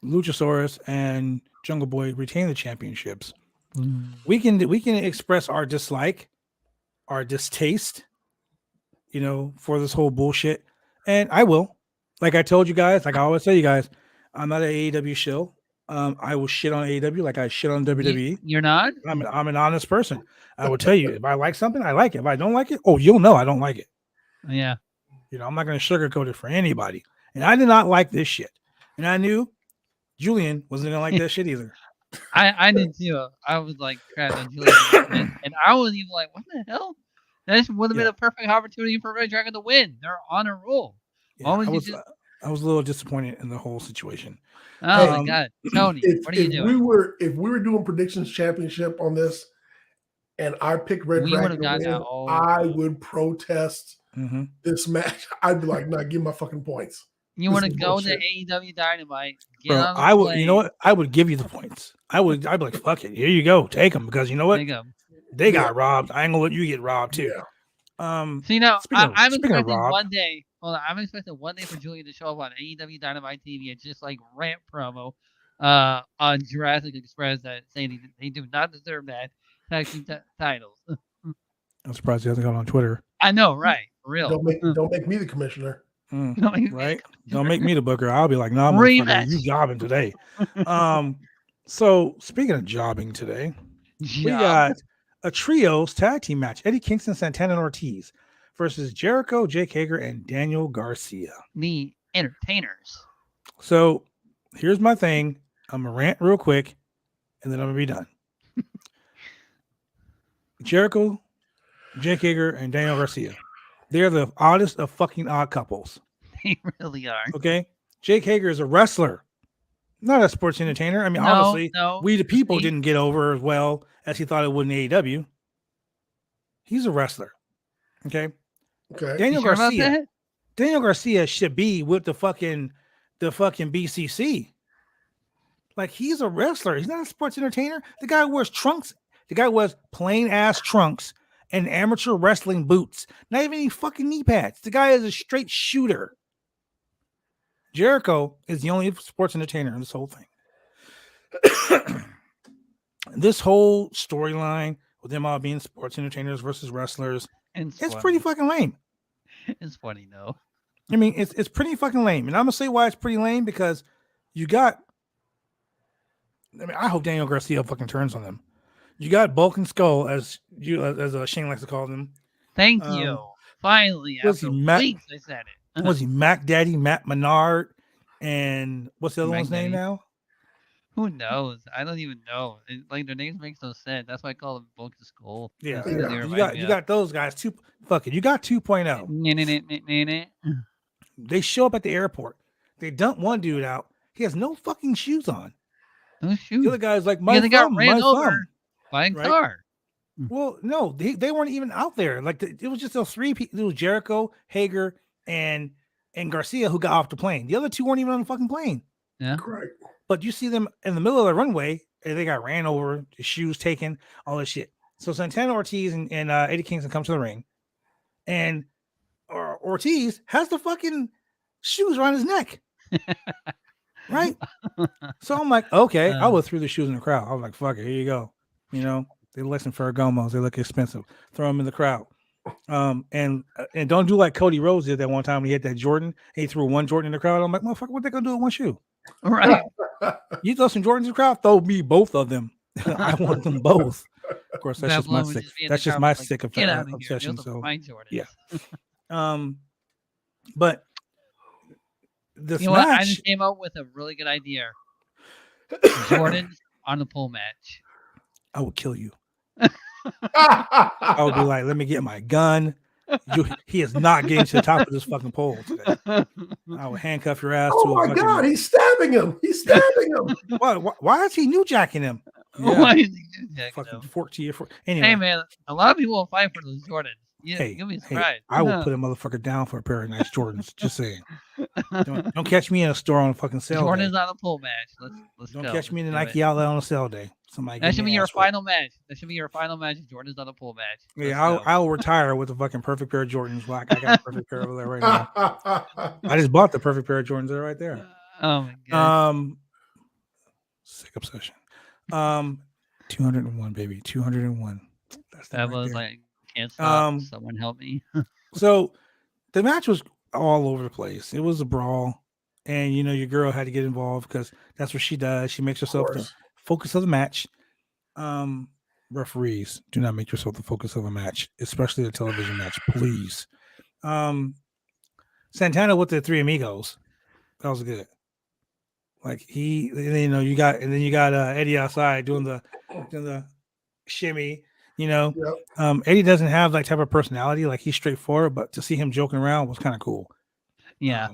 Luchasaurus and Jungle Boy retain the championships. We can express our dislike, our distaste, for this whole bullshit. And I will. Like I told you guys, like I always tell you guys, I'm not an AEW shill. I will shit on AEW like I shit on WWE. You're not? I'm an honest person. I will tell you, if I like something, I like it. If I don't like it, you'll know I don't like it. Yeah. I'm not going to sugarcoat it for anybody. And I did not like this shit. And I knew Julian wasn't going to like that shit either. I did too. I was like, crap on Julian. and I was even like, what the hell? That would have been a perfect opportunity for Red Dragon to win. They're on a roll. Yeah, I was a little disappointed in the whole situation. Oh my God, Tony, what are you doing? If we were doing predictions championship on this, and I picked Red Dragon to win, I would protest this match. I'd be like, "No, give my fucking points." You want to go to AEW Dynamite? Bro, I would. You know what? I would give you the points. I'd be like, "Fuck it, here you go, take them." Because you know what? They got robbed. I ain't gonna let you get robbed too. Yeah. I'm expecting one day. Hold on, I'm expecting one day for Julian to show up on AEW Dynamite TV and just like rant promo on Jurassic Express that saying they do not deserve that tag team titles. I'm surprised he hasn't gone on Twitter. I know, right? For real. Don't make me the commissioner. Right? Don't make me the booker. I'll be like, no, nah, you jobbing today. So speaking of jobbing today, we got a trios tag team match: Eddie Kingston, Santana, and Ortiz versus Jericho, Jake Hager, and Daniel Garcia, the entertainers. So here's my thing. I'm gonna rant real quick, and then I'm gonna be done. Jericho, Jake Hager, and Daniel Garcia. They're the oddest of fucking odd couples. They really are. Okay. Jake Hager is a wrestler, not a sports entertainer. I mean, obviously, we the people didn't get over as well as he thought it would in AEW. He's a wrestler. Okay. Daniel Garcia should be with the fucking BCC. Like, he's a wrestler. He's not a sports entertainer. The guy wears trunks The guy wears plain ass trunks and amateur wrestling boots. Not even any fucking knee pads. The guy is a straight shooter. Jericho is the only sports entertainer in this whole thing. This whole storyline with them all being sports entertainers versus wrestlers, it's pretty fucking lame. It's funny though. I mean, it's pretty fucking lame. And I'm gonna say why it's pretty lame, because you got, I mean, I hope Daniel Garcia fucking turns on them. You got Bulk and Skull, as Shane likes to call them. Thank you. Finally, after weeks, I said it. Was he Mac Daddy, Matt Menard, and what's the other one's name now? Who knows? I don't even know. Like, their names make no sense. That's why I call them Bulk and Skull. Yeah. You got those guys. You got 2.0. They show up at the airport. They dump one dude out. He has no fucking shoes on. No shoes. The other guy's like, they got ran over by a car. Well, no, they weren't even out there. Like, it was just those three people. It was Jericho, Hager, and Garcia who got off the plane. The other two weren't even on the fucking plane. Yeah. Correct. But you see them in the middle of the runway, and they got ran over, the shoes taken, all this shit. So Santana Ortiz and Eddie Kingston come to the ring, and Ortiz has the fucking shoes around his neck. Right? So I'm like, okay, I would throw the shoes in the crowd. I was like, fuck it, here you go. You know, they listen Ferragamos, they look expensive. Throw them in the crowd. And don't do like Cody Rhodes did that one time when he had that Jordan. He threw one Jordan in the crowd. I'm like, motherfucker, what they gonna do with one shoe? Right. You throw some Jordans in the crowd, throw me both of them. I want them both. Of course, that's just my sick. That's just my sick obsession. So yeah. But this match, I just came up with a really good idea. Jordans on the pole match. I would kill you. I would be like, let me get my gun. He is not getting to the top of this fucking pole today. I would handcuff your ass. Oh my God, he's stabbing him. He's stabbing him. Why is he new jacking him? Yeah. Why is he new jacking him? 14 Anyway. Hey man, a lot of people will fight for those Jordans. Yeah, you'll be surprised. I would put a motherfucker down for a pair of nice Jordans. Just saying. Don't catch me in a store on a fucking sale. Jordans on a pole match. Let's don't go. catch me in the Nike outlet on a sale day. That should be your final match. That should be your final match. Jordans on a pole match. Yeah, I'll retire with a fucking perfect pair of Jordans. Like, I got a perfect pair over there right now. I just bought the perfect pair of Jordans there right there. Oh my God. Sick obsession. 201, baby. 201. That was like, can't stop. Someone help me. So the match was all over the place. It was a brawl, and you know your girl had to get involved because that's what she does. She makes herself the focus of the match. Referees, do not make yourself the focus of a match, especially a television match, please. Santana with the Three Amigos, that was good. Like you got Eddie outside doing the shimmy. You know, Eddie doesn't have that type of personality. Like, he's straightforward, but to see him joking around was kind of cool. Yeah.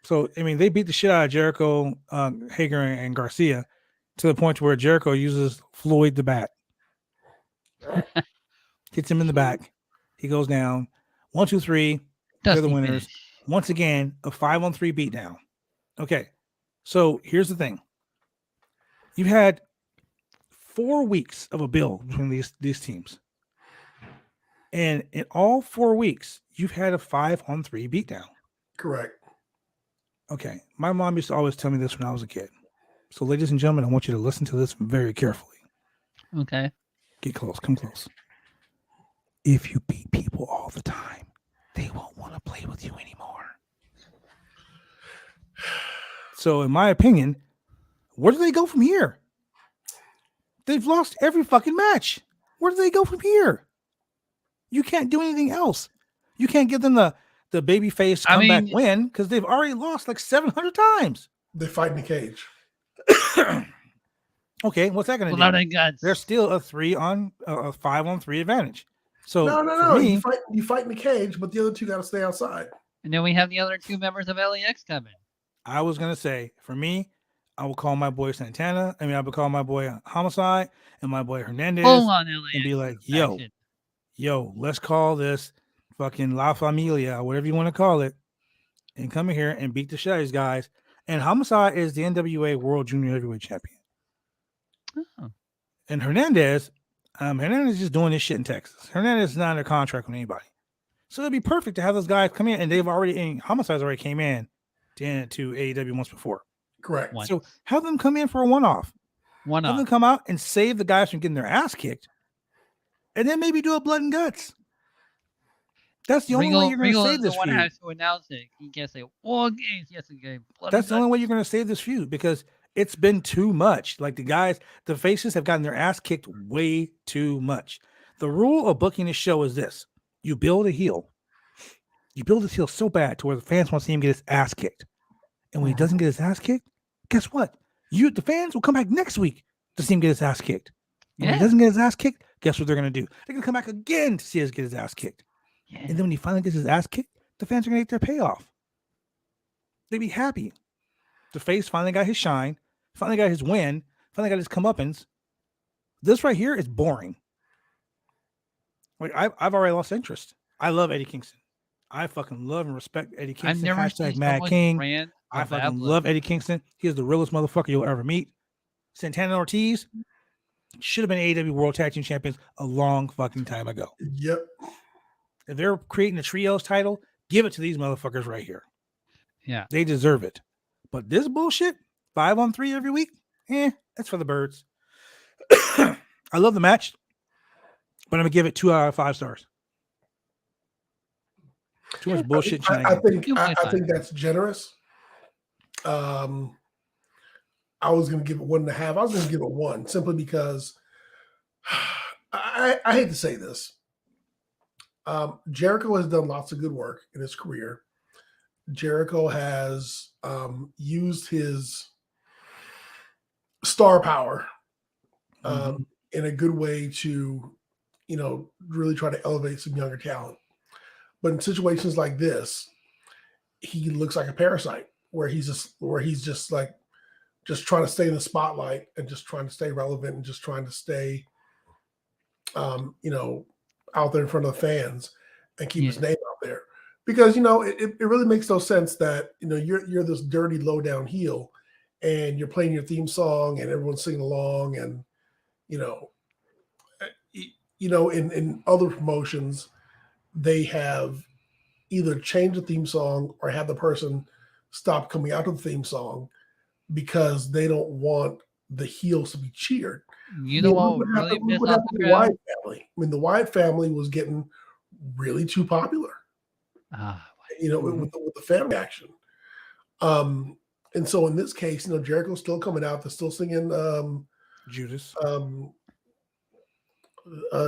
So I mean, they beat the shit out of Jericho, Hager, and Garcia to the point where Jericho uses Floyd the Bat, hits him in the back. He goes down. 1, 2, 3. They're the winners. Once again, a 5-on-3 beatdown. Okay, so here's the thing. You had 4 weeks of a build between these teams. And in all 4 weeks, you've had a 5-on-3 beatdown. Correct. Okay. My mom used to always tell me this when I was a kid. So, ladies and gentlemen, I want you to listen to this very carefully. Okay. Get close. Come close. If you beat people all the time, they won't want to play with you anymore. So, in my opinion, where do they go from here? They've lost every fucking match. Where do they go from here? You can't do anything else. You can't give them the babyface comeback win because they've already lost like 700 times. They fight in the cage. Okay, what's that going to do? There's still a 5-on-3 advantage. So no. You fight in the cage, but the other two got to stay outside. And then we have the other two members of LAX coming. I was going to say, for me, I will call my boy Santana. I would call my boy Homicide and my boy Hernandez and be like, yo, let's call this fucking La Familia, whatever you want to call it, and come in here and beat the shit out of these guys. And Homicide is the NWA World Junior Heavyweight Champion. Oh. And Hernandez, Hernandez is just doing this shit in Texas. Hernandez is not under contract with anybody. So it'd be perfect to have those guys come in, and they've already, Homicide's already came in to AEW once before. Correct. So have them come in for a one-off. Have them come out and save the guys from getting their ass kicked. And then maybe do a blood and guts. That's the only way you're going to save this feud. Has to announce it. He can't say all games. He has to get blood. That's the only way you're going to save this feud because it's been too much. Like the faces have gotten their ass kicked way too much. The rule of booking a show is this: you build a heel. You build this heel so bad to where the fans want to see him get his ass kicked, and when he doesn't get his ass kicked, guess what? The fans will come back next week to see him get his ass kicked. And when he doesn't get his ass kicked, guess what they're going to do? They're going to come back again to see us get his ass kicked. Yeah. And then when he finally gets his ass kicked, the fans are going to get their payoff. They'd be happy. The face finally got his shine, finally got his win, finally got his comeuppance. This right here is boring. Like I've already lost interest. I love Eddie Kingston. I fucking love and respect Eddie Kingston. I've never seen Mad King. I fucking love Eddie Kingston. He is the realest motherfucker you'll ever meet. Santana and Ortiz should have been AEW World Tag Team Champions a long fucking time ago. Yep. If they're creating a trios title, give it to these motherfuckers right here. Yeah. They deserve it. But this bullshit, 5-on-3 every week, that's for the birds. I love the match, but I'm going to give it 2 out of 5 stars. Too much bullshit. I think that's generous. I was going to give it 1.5. I was going to give it 1 simply because I hate to say this. Jericho has done lots of good work in his career. Jericho has used his star power in a good way to, really try to elevate some younger talent. But in situations like this, he looks like a parasite where he's just trying to stay in the spotlight and just trying to stay relevant and just trying to stay, out there in front of the fans and keep his name out there. Because, it really makes no sense that, you're this dirty, low down heel and you're playing your theme song and everyone's singing along. And, in other promotions, they have either changed the theme song or had the person stop coming out of the theme song because they don't want the heels to be cheered. You know what really pissed off the crowd? Wyatt family. I mean, the Wyatt family was getting really too popular. With the fan reaction. And so in this case, Jericho's still coming out. They're still singing Judas.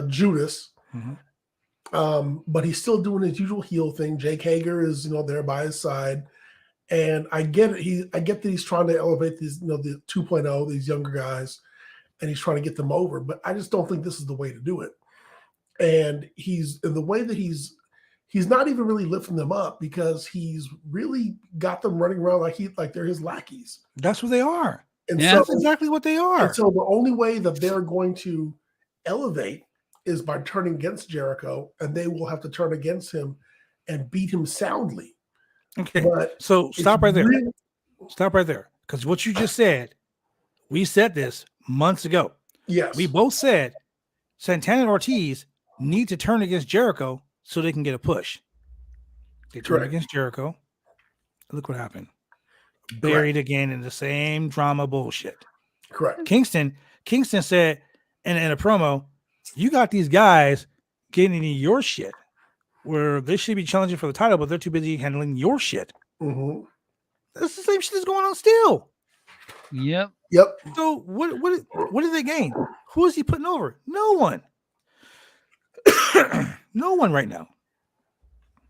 Judas. But he's still doing his usual heel thing. Jake Hager is, there by his side. And I get it. I get that he's trying to elevate these, the 2.0, these younger guys, and he's trying to get them over. But I just don't think this is the way to do it. And the way that he's not even really lifting them up because he's really got them running around like they're his lackeys. That's what they are. And that's exactly what they are. And so the only way that they're going to elevate is by turning against Jericho, and they will have to turn against him and beat him soundly. Okay. So stop right there. Stop right there. Because what you just said, we said this months ago. Yes. We both said Santana and Ortiz need to turn against Jericho so they can get a push. They turned against Jericho. Look what happened. Buried again in the same drama bullshit. Correct. Kingston said in a promo, you got these guys getting into your shit where they should be challenging for the title, but they're too busy handling your shit. Mm-hmm. That's the same shit that's going on still. Yep. So what did they gain? Who is he putting over? No one. No one right now.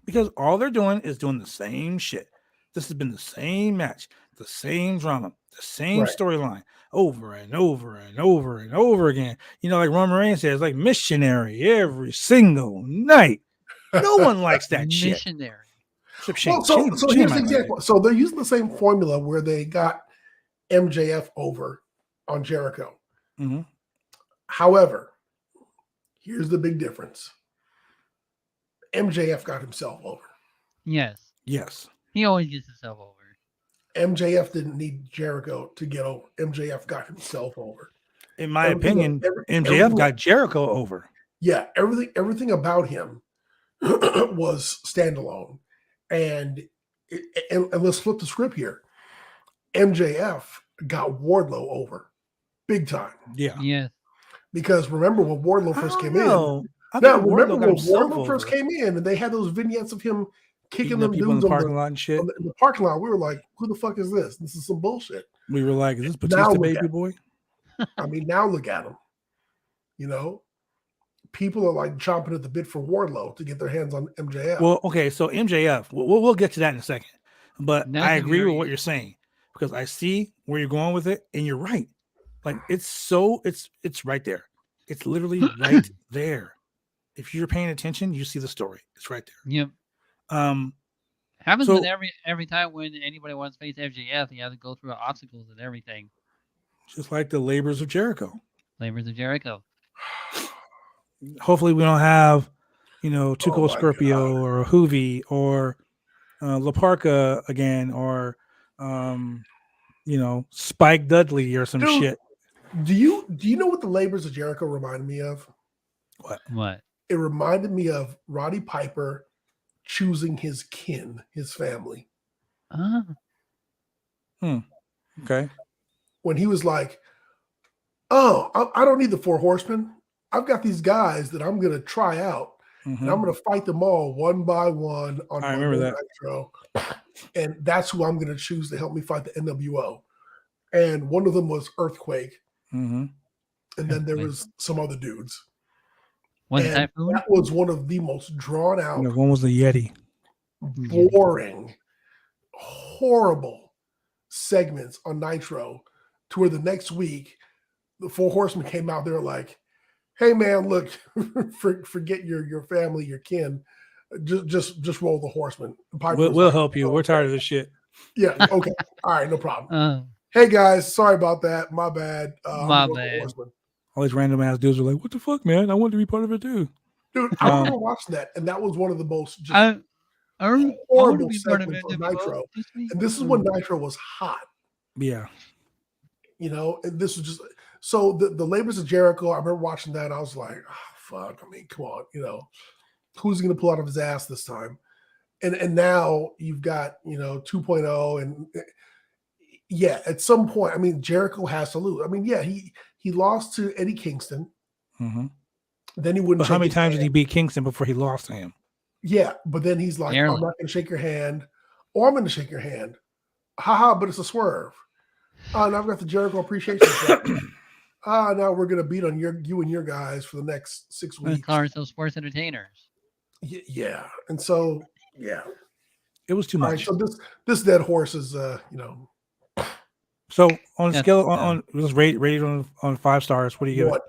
Because all they're doing is doing the same shit. This has been the same match, the same drama, the same storyline over and over and over and over again. Like Roman Reigns says, like missionary every single night. No one likes that shit. Missionary. So here's the example. So they're using the same formula where they got MJF over on Jericho. Mm-hmm. However, here's the big difference. MJF got himself over. Yes. He always gets himself over. MJF didn't need Jericho to get over. MJF got himself over. In my opinion, MJF got Jericho over. Yeah, everything about him was standalone. And let's flip the script here. MJF got Wardlow over big time. Yeah. Yeah. Because remember when Wardlow first came in? Now, remember when Wardlow first came in and they had those vignettes of him kicking them people dudes in the parking lot and shit. In the parking lot, we were like, who the fuck is this? This is some bullshit. We were like, is this Batista baby boy? I mean, now look at him. You know, people are like chomping at the bit for Wardlow to get their hands on MJF. Well, okay, so MJF, we'll get to that in a second. But I agree with what you're saying because I see where you're going with it, and you're right. Like it's right there. It's literally right there. If you're paying attention, you see the story. It's right there. Yep. Happens with every time when anybody wants to face MJF, you have to go through obstacles and everything. Just like the labors of Jericho. Hopefully we don't have, Tuco Scorpio or Hoovy or La Parka again or Spike Dudley or some shit. Do you know what the labors of Jericho reminded me of? What? It reminded me of Roddy Piper choosing his kin, his family. Okay. When he was like, oh, I don't need the 4 horsemen. I've got these guys that I'm going to try out. And I'm going to fight them all one by one on I remember that. Nitro. And that's who I'm going to choose to help me fight the NWO. And one of them was Earthquake. And then there was some other dudes. That was one of the most drawn out. One was the Yeti. Boring, horrible segments on Nitro to where the next week the 4 horsemen came out. They were like, hey man, look, forget your family, your kin. Just roll the horsemen. We'll help you. We're tired of this shit. Yeah. Okay. All right. No problem. Hey guys, sorry about that. My bad. My bad. All these random ass dudes are like, what the fuck, man? I wanted to be part of it too. Dude, I remember watching that, and that was one of the most horrible segments of Nitro. And this is when Nitro was hot. Yeah. And this was just so the labors of Jericho. I remember watching that. And I was like, oh, fuck. I mean, come on. Who's going to pull out of his ass this time? And now you've got 2.0, and yeah, at some point, I mean, Jericho has to lose. I mean, yeah, he lost to Eddie Kingston. Then he wouldn't. But how many times did he beat Kingston before he lost to him? Yeah, but then he's like, I'm not going to shake your hand, or I'm going to shake your hand. Haha, but it's a swerve. Now I've got the Jericho Appreciation Show. Now we're going to beat on you and your guys for the next 6 weeks. Call ourselves sports entertainers. Yeah, and so yeah, it was too much. Right, so this dead horse is So on a scale on let's rate it on 5 stars. What do you give it?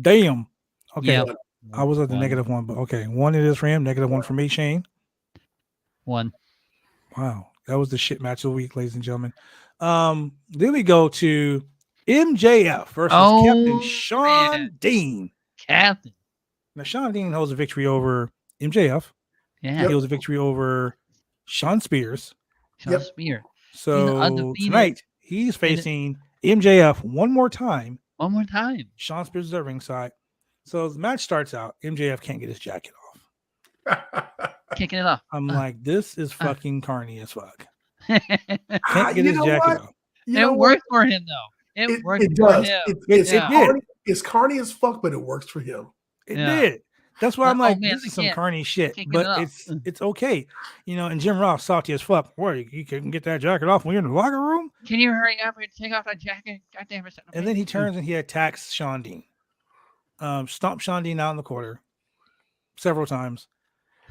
Damn. Okay. Yeah. I was at the -1, but okay. 1 it is for him, -1 for me, Shane. 1. Wow. That was the shit match of the week, ladies and gentlemen. Then we go to MJF versus Captain Sean Dean. Captain. Now Sean Dean holds a victory over MJF. Yeah. He holds a victory over Sean Spears. Spears. So tonight he's facing MJF one more time. Sean Spears is at ringside. So the match starts out. MJF can't get his jacket off. Kicking it off. I'm like, this is fucking carny as fuck. Can't get his jacket off. It worked for him though. It worked for him. It's carny as fuck, but it works for him. It did. That's why I'm like, this is some carny shit, but it's okay. And Jim Ross salty as fuck. What, you couldn't get that jacket off when you're in the locker room? Can you hurry up and take off that jacket? Goddamn it. And then he turns and he attacks Sean Dean. Stomp Sean Dean out in the quarter several times.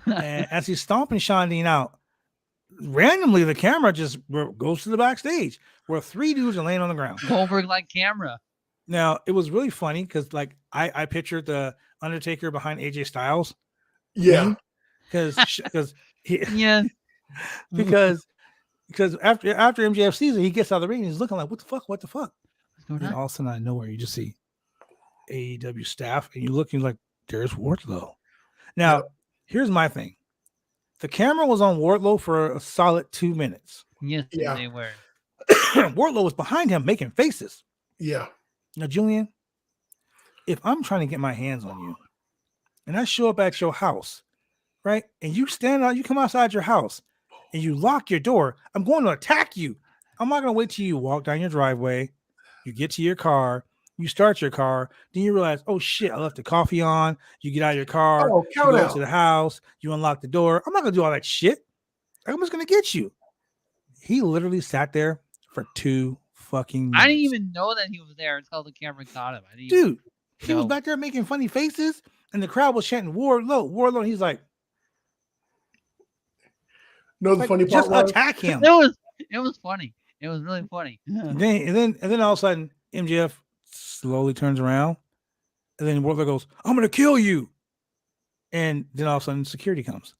And as he's stomping Sean Dean out, randomly the camera just goes to the backstage where 3 dudes are laying on the ground. Goldberg like camera. Now it was really funny because like I pictured the Undertaker behind AJ Styles. Yeah. Because after MJF sees it, he gets out of the ring and he's looking like, what the fuck? And all of a sudden out of nowhere you just see AEW staff and you look and you're like, there's Wardlow. Now here's my thing. The camera was on Wardlow for a solid 2 minutes. Yes, they were. Wardlow was behind him making faces. Yeah. Now, Julian, if I'm trying to get my hands on you and I show up at your house, right, and you stand out, you come outside your house and you lock your door, I'm going to attack you. I'm not going to wait till you walk down your driveway, you get to your car, you start your car, then you realize, oh shit, I left the coffee on. You get out of your car, you go to the house, you unlock the door. I'm not going to do all that shit. I'm just going to get you. He literally sat there for 2 fucking minutes. I didn't even know that he was there until the camera caught him. Dude, he was back there making funny faces, and the crowd was chanting Wardlow. And he's like, no, the funny part was, attack him. It was funny. It was really funny. And then all of a sudden, MJF slowly turns around, and then Wardlow goes, "I'm gonna kill you." And then all of a sudden, security comes.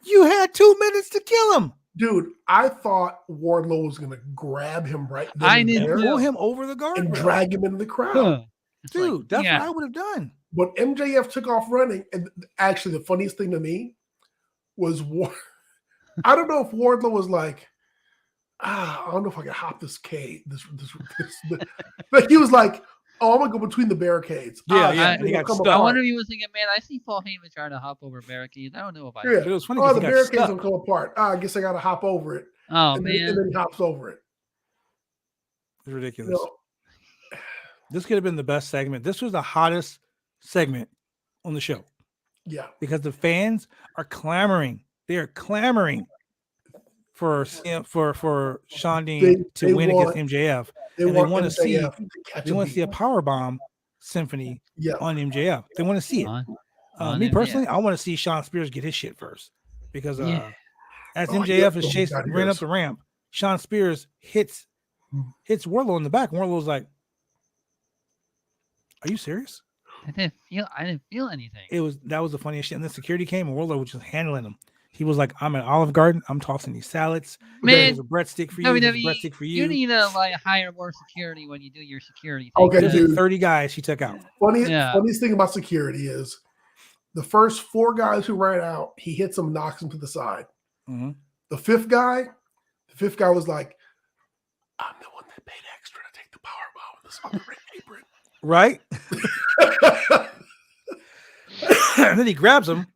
You had 2 minutes to kill him. Dude, I thought Wardlow was going to grab him right there. I didn't pull him over the guard and drag him into the crowd. Dude, that's what I would have done. But MJF took off running. And actually, the funniest thing to me was I don't know if Wardlow was like, I don't know if I can hop this cage. But he was like, oh, I'm going to go between the barricades. And he got stuck. I wonder if he was thinking, man, I see Paul Heyman trying to hop over barricades. I don't know if I It was funny. the barricades will come apart. I guess I got to hop over it. Oh, and man. And then he hops over it. It's ridiculous. This could have been the best segment. This was the hottest segment on the show. Yeah. Because the fans are clamoring. They are clamoring for Shawn Dean to win against MJF. They want to see a powerbomb symphony on MJF. They want to see it. Me personally, I want to see Shawn Spears get his shit first, because as MJF is ran up the ramp, Shawn Spears hits Wardlow in the back. Wardlow's like, "Are you serious?" I didn't feel anything. That was the funniest shit. And then security came and Wardlow was just handling him. He was like, "I'm at Olive Garden. I'm tossing these salads. Man, there's a breadstick for you. There's a breadstick for you. You need to hire more security when you do your security thing." Okay, dude. 30 guys he took out. Funniest thing about security is the first 4 guys who ran out, he hits them, knocks them to the side. Mm-hmm. The fifth guy was like, "I'm the one that paid extra to take the powerbomb on the ring apron." Right? And then he grabs him.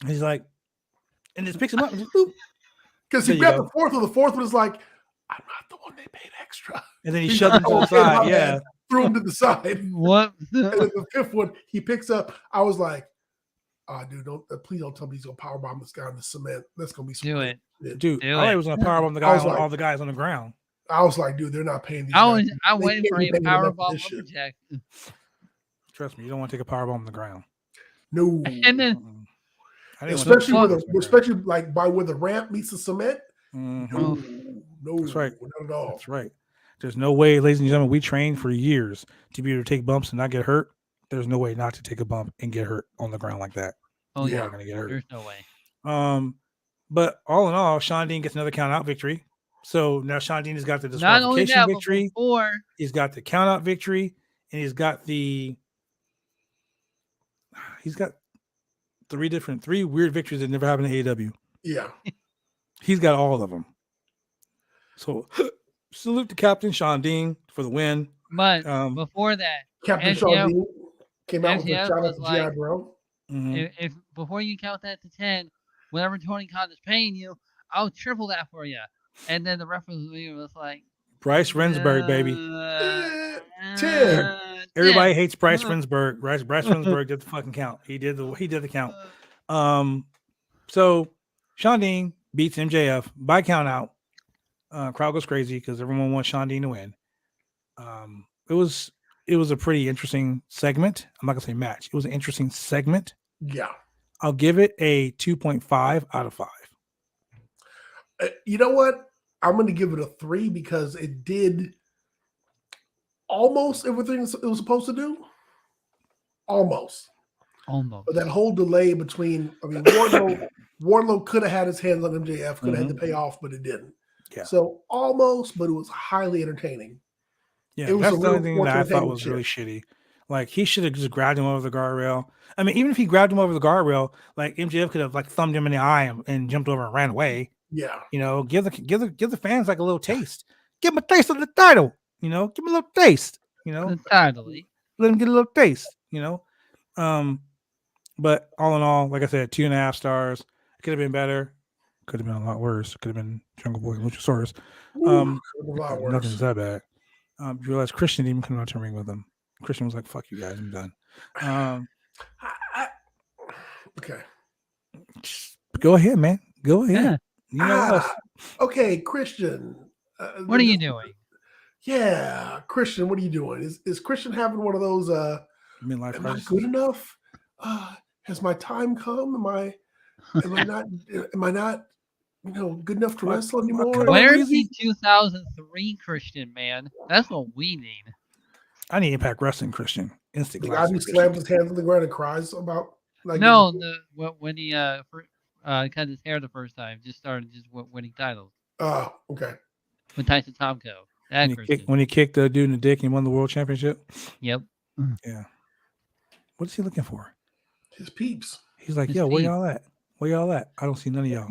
And he's like, and just picks him up. Because he grabbed the fourth one. The fourth one is like, "I'm not the one they paid extra." And then he shoved him to the side. Yeah. Threw him to the side. What? And then the fifth one, he picks up. I was like, dude, please don't tell me he's going to powerbomb this guy in the cement. That's going to be some Do it. Dude, I was going to powerbomb the guy on all the guys on the ground. I was like, dude, they're not paying these guys. I'm waiting for a powerbomb lumberjack. Trust me, you don't want to take a powerbomb on the ground. No. And then especially like by where the ramp meets the cement. Mm-hmm. No, that's right. Not at all. That's right. There's no way, ladies and gentlemen, we trained for years to be able to take bumps and not get hurt. There's no way not to take a bump and get hurt on the ground like that. Oh, you are going to get hurt. There's no way. But all in all, Shawn Dean gets another count out victory. So now Shawn Dean has got the disqualification victory. He's got the count out victory, and he's got 3 weird victories that never happened in AEW. Yeah. He's got all of them. So salute to Captain Shawn Dean for the win. But before that, Captain Shawn Dean came out with a shout out to G.I. Bro. If before you count that to 10, whatever Tony Khan is paying you, I'll triple that for you. And then the referee was like, Bryce Rensburg, baby. 10. Everybody hates Bryce Rensburg. Bryce Rensburg did the fucking count. He did the count. So Shawn Dean beats MJF by count out. Crowd goes crazy because everyone wants Shawn Dean to win. It was a pretty interesting segment. I'm not gonna say match. It was an interesting segment. Yeah. I'll give it a 2.5 out of 5. You know what? I'm going to give it a 3 because it did almost everything it was supposed to do. Almost. But that whole delay between, Wardlow could have had his hands on MJF, could have had to pay off, but it didn't. Yeah. So almost, but it was highly entertaining. Yeah, that's the only thing that I thought was really shitty. Like, he should have just grabbed him over the guardrail. I mean, even if he grabbed him over the guardrail, like MJF could have like thumbed him in the eye and jumped over and ran away. Yeah. Give the fans like a little taste. Give them a taste of the title. Give them a little taste. You know, Totally. let him get a little taste. You know, but all in all, like I said, 2.5 stars. It could have been better. Could have been a lot worse. Could have been Jungle Boy and Luchasaurus. A lot worse. Nothing's that bad. You realize Christian didn't even come out to the ring with them. Christian was like, "Fuck you guys, I'm done." Okay. Go ahead, man. Go ahead. Yeah. You know us. Okay, Christian. What are you doing? Yeah, Christian, what are you doing? Is Christian having one of those Midlife am crisis. I good enough? Has my time come? Am I not good enough to wrestle anymore? Where's the 2003 Christian, man? That's what we need. I need Impact Wrestling Christian. Instant The guy who slams his hands on the ground and cries about when he cut his hair the first time, just started winning titles. Oh, okay. With Tyson Tomko. When he kicked the dude in the dick and won the world championship. Yep. Yeah. What is he looking for? His peeps. He's like, yo, where y'all at? Where y'all at? I don't see none of y'all.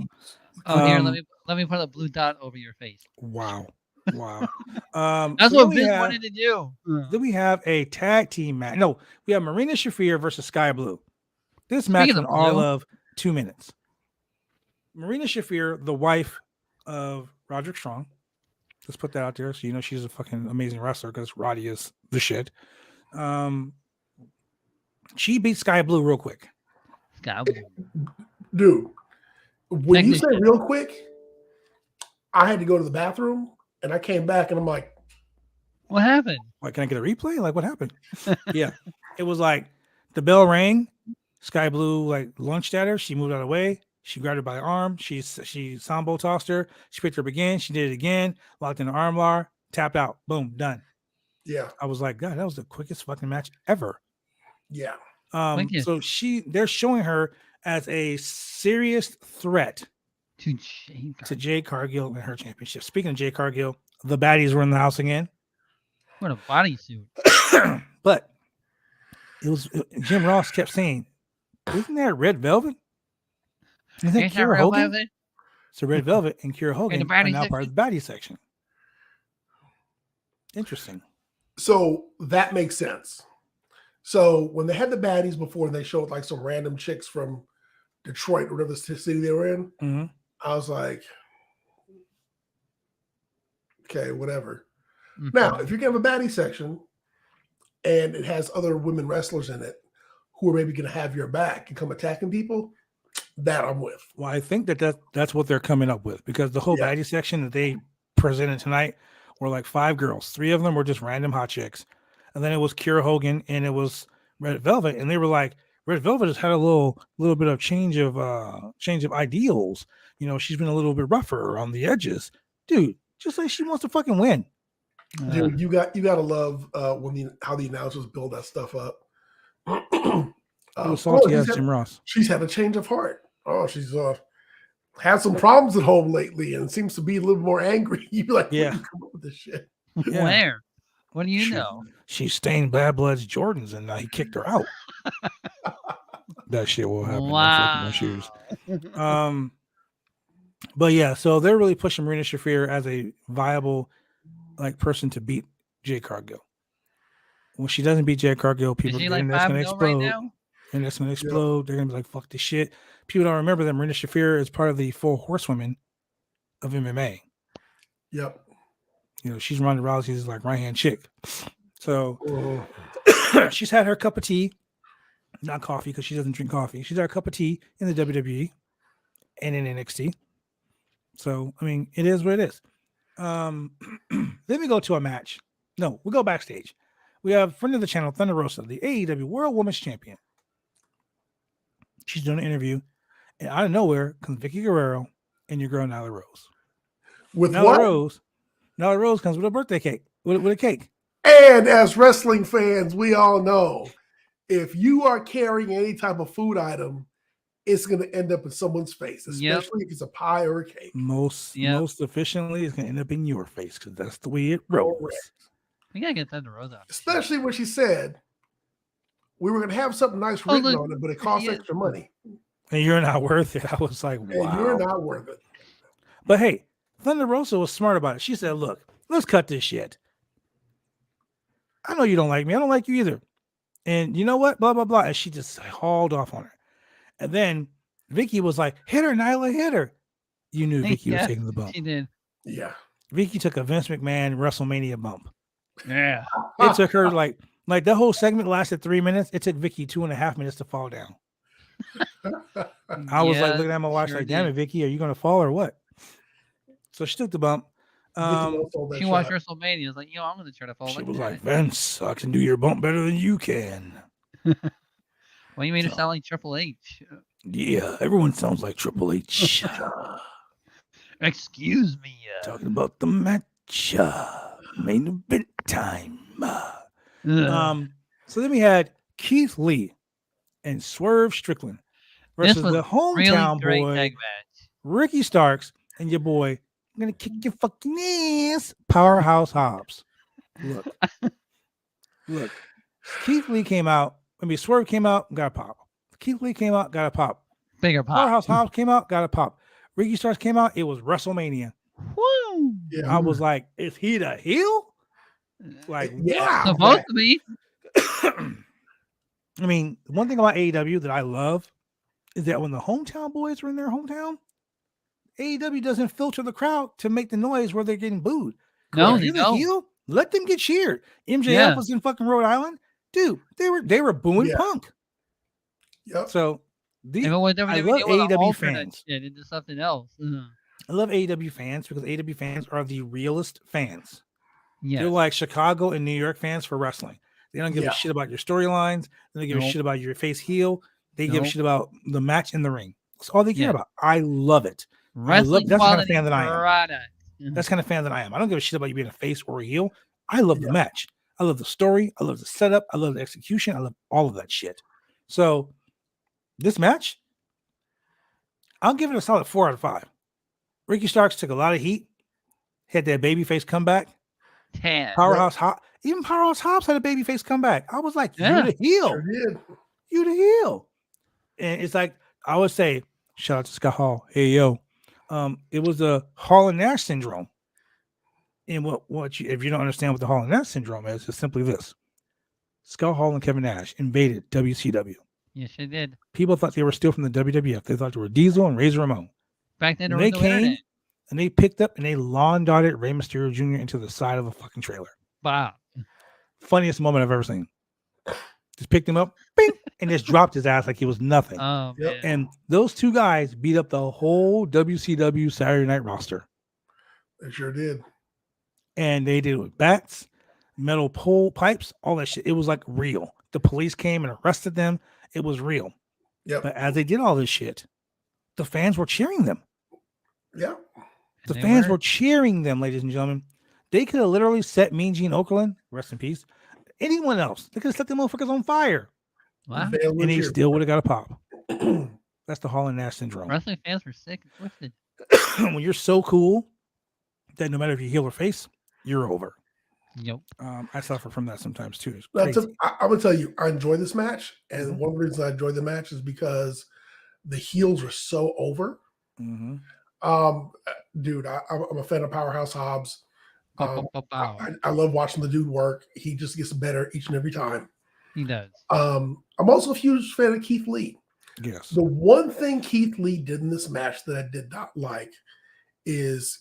Oh, here, let me put a blue dot over your face. Wow. That's what Vince wanted to do. Then we have a tag team match. No, we have Marina Shafir versus Sky Blue. This match went all of 2 minutes. Marina Shafir, the wife of Roderick Strong. Let's put that out there so you know she's a fucking amazing wrestler because Roddy is the shit. She beat Sky Blue real quick. Dude, when you say real quick, I had to go to the bathroom and I came back and I'm like, what happened? Like, can I get a replay? Like, what happened? Yeah. It was like the bell rang. Sky Blue like lunged at her. She moved out of the way. She grabbed her by the arm. She sambo tossed her. She picked her up again. She did it again. Locked in the armbar. Tapped out. Boom. Done. Yeah. I was like, God, that was the quickest fucking match ever. Yeah. So they're showing her as a serious threat to Jade Cargill and her championship. Speaking of Jade Cargill, the baddies were in the house again. What a bodysuit. But Jim Ross kept saying, isn't that Red Velvet? You think Kiera Hogan? So Red Velvet and Kiera Hogan are now part of the baddie section. Interesting. So that makes sense. So when they had the baddies before and they showed like some random chicks from Detroit, or whatever city they were in, I was like, okay, whatever. Now, if you're going to have a baddie section and it has other women wrestlers in it who are maybe going to have your back and come attacking people, that I'm with. Well, I think that's what they're coming up with, because the whole baddie section that they presented tonight were like 5 girls. 3 of them were just random hot chicks. And then it was Kiera Hogan and it was Red Velvet. And they were like, Red Velvet has had a little bit of change of ideals. You know, she's been a little bit rougher on the edges. Dude, just like she wants to fucking win. Dude, you gotta love how the announcers build that stuff up. Salty as Jim Ross. She's had a change of heart. Oh, she's had some problems at home lately and seems to be a little more angry. You're like, yeah, you come up with this shit. Yeah. Where? What do you know? She stained Bad Blood's Jordans and he kicked her out. That shit will happen. Wow. Shoes. But yeah, so they're really pushing Marina Shafir as a viable person to beat Jade Cargill. When she doesn't beat Jade Cargill, people are going to explode. Right now? And that's going to explode. Yeah. They're going to be like, fuck this shit. People don't remember that Marina Shafir is part of the 4 horsewomen of MMA. Yep. You know, she's Ronda Rousey's like right-hand chick. So she's had her cup of tea, not coffee because she doesn't drink coffee. She's had a cup of tea in the WWE and in NXT. So, I mean, it is what it is. Then we go to a match. No, we go backstage. We have friend of the channel, Thunder Rosa, the AEW World Women's Champion. She's doing an interview, and out of nowhere comes Vicky Guerrero and your girl Nyla Rose. With Nyla what? Nyla Rose comes with a birthday cake, with a cake. And as wrestling fans, we all know if you are carrying any type of food item, it's going to end up in someone's face, especially if it's a pie or a cake. Most efficiently, it's going to end up in your face because that's the way it rolls. We got to get Thunder Rosa. Especially when she said we were going to have something nice written on it, but it costs extra money. And you're not worth it. I was like, wow. And you're not worth it. But hey, Thunder Rosa was smart about it. She said, look, let's cut this shit. I know you don't like me. I don't like you either. And you know what? Blah, blah, blah. And she just hauled off on her. And then Vicky was like, hit her, Nyla, hit her. You knew Vicky was taking the bump. She did. Yeah. Vicky took a Vince McMahon WrestleMania bump. Yeah. It took her like that whole segment lasted 3 minutes. It took Vicky 2.5 minutes to fall down. I was like looking at my watch like, damn it, Vicky, are you going to fall or what? So she took the bump. She watched WrestleMania. Was like, I'm going to try to fall. She was like, Vince, I can do your bump better than you can. Well, you made her sound like Triple H. Yeah, everyone sounds like Triple H. Excuse me. Talking about the match. Main event time. So then we had Keith Lee and Swerve Strickland versus the hometown boy, Ricky Starks, and your boy, I'm going to kick your fucking ass, Powerhouse Hobbs. Look. Keith Lee came out. Swerve came out, got a pop. Keith Lee came out, got a pop. Bigger pop. Powerhouse Hobbs came out, got a pop. Ricky Starks came out, it was WrestleMania. Woo! Yeah. I was like, is he the heel? Like, wow. Supposed to be. I mean, one thing about AEW that I love is that when the hometown boys are in their hometown, AEW doesn't filter the crowd to make the noise where they're getting booed. No, if you're the heel, let them get cheered. MJF was in fucking Rhode Island. Dude, they were booing Punk. Yep. So I love AEW fans. Into something else. I love AEW fans because AEW fans are the realest fans. Yeah. They're like Chicago and New York fans for wrestling. They don't give a shit about your storylines. They don't give a shit about your face heel. They give a shit about the match in the ring. That's all they care about. I love it. Wrestling that's the kind of fan that I am. That's the kind of fan that I am. I don't give a shit about you being a face or a heel. I love the match. I love the story. I love the setup. I love the execution. I love all of that shit. So this match, I'll give it a solid 4 out of 5. Ricky Starks took a lot of heat. Had that babyface comeback. 10. Powerhouse Hobbs. Even Powerhouse Hobbs had a babyface comeback. I was like, you're the heel. Sure did. You're the heel. And it's like, I would say, shout out to Scott Hall. Hey, yo. It was the Hall and Nash syndrome. And if you don't understand what the Hall and Nash syndrome is, it's simply this. Scott Hall and Kevin Nash invaded WCW. Yes, they did. People thought they were still from the WWF. They thought they were Diesel and Razor Ramon. Back then, they came and they picked up and they lawn darted Rey Mysterio Jr. into the side of a fucking trailer. Wow. Funniest moment I've ever seen. Just picked him up, bing, and just dropped his ass like he was nothing. Oh, man. And those two guys beat up the whole WCW Saturday Night roster. They sure did. And they did it with bats, metal pole pipes, all that shit. It was like real. The police came and arrested them. It was real. Yep. But as they did all this shit, the fans were cheering them. Yeah. The fans were cheering them, ladies and gentlemen. They could have literally set Mean Gene Okerlund, rest in peace, anyone else. They could have set them motherfuckers on fire. Wow. And he still would have got a pop. That's the Hall and Nash syndrome. Wrestling fans were sick and twisted. When you're so cool that no matter if you heel or face, you're over. Yep. I suffer from that sometimes too. I'm gonna tell you, I enjoy this match, and one reason I enjoy the match is because the heels are so over. Mm-hmm. Dude, I'm a fan of Powerhouse Hobbs. I love watching the dude work. He just gets better each and every time. He does. I'm also a huge fan of Keith Lee. Yes. The one thing Keith Lee did in this match that I did not like is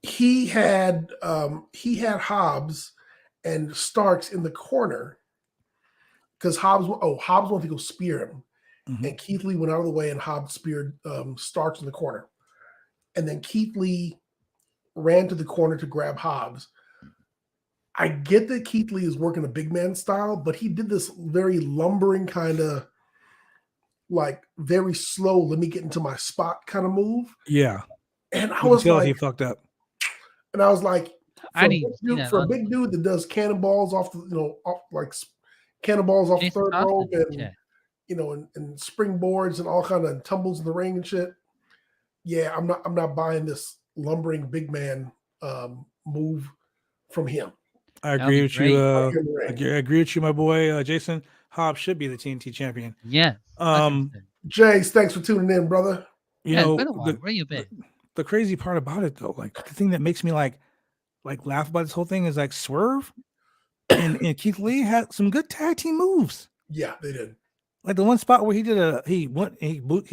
he had Hobbs and Starks in the corner because Hobbs wanted to go spear him. Mm-hmm. And Keith Lee went out of the way and Hobbs speared Starks in the corner. And then Keith Lee ran to the corner to grab Hobbs. I get that Keith Lee is working a big man style, but he did this very lumbering kind of like very slow, let me get into my spot kind of move. Yeah. And I was like, he fucked up. And I was like, for a big that. dude that does cannonballs off the, cannonballs off the third rope and and springboards and all kind of tumbles in the ring and shit. Yeah, I'm not buying this lumbering big man move from him. I agree with you. I agree with you, my boy. Jason Hobbs should be the TNT champion. Yes. Jace, thanks for tuning in, brother. You know, it's been a while. Where you been? The crazy part about it, though, like the thing that makes me like like laugh about this whole thing is like Swerve and Keith Lee had some good tag team moves. Yeah, they did. Like the one spot where he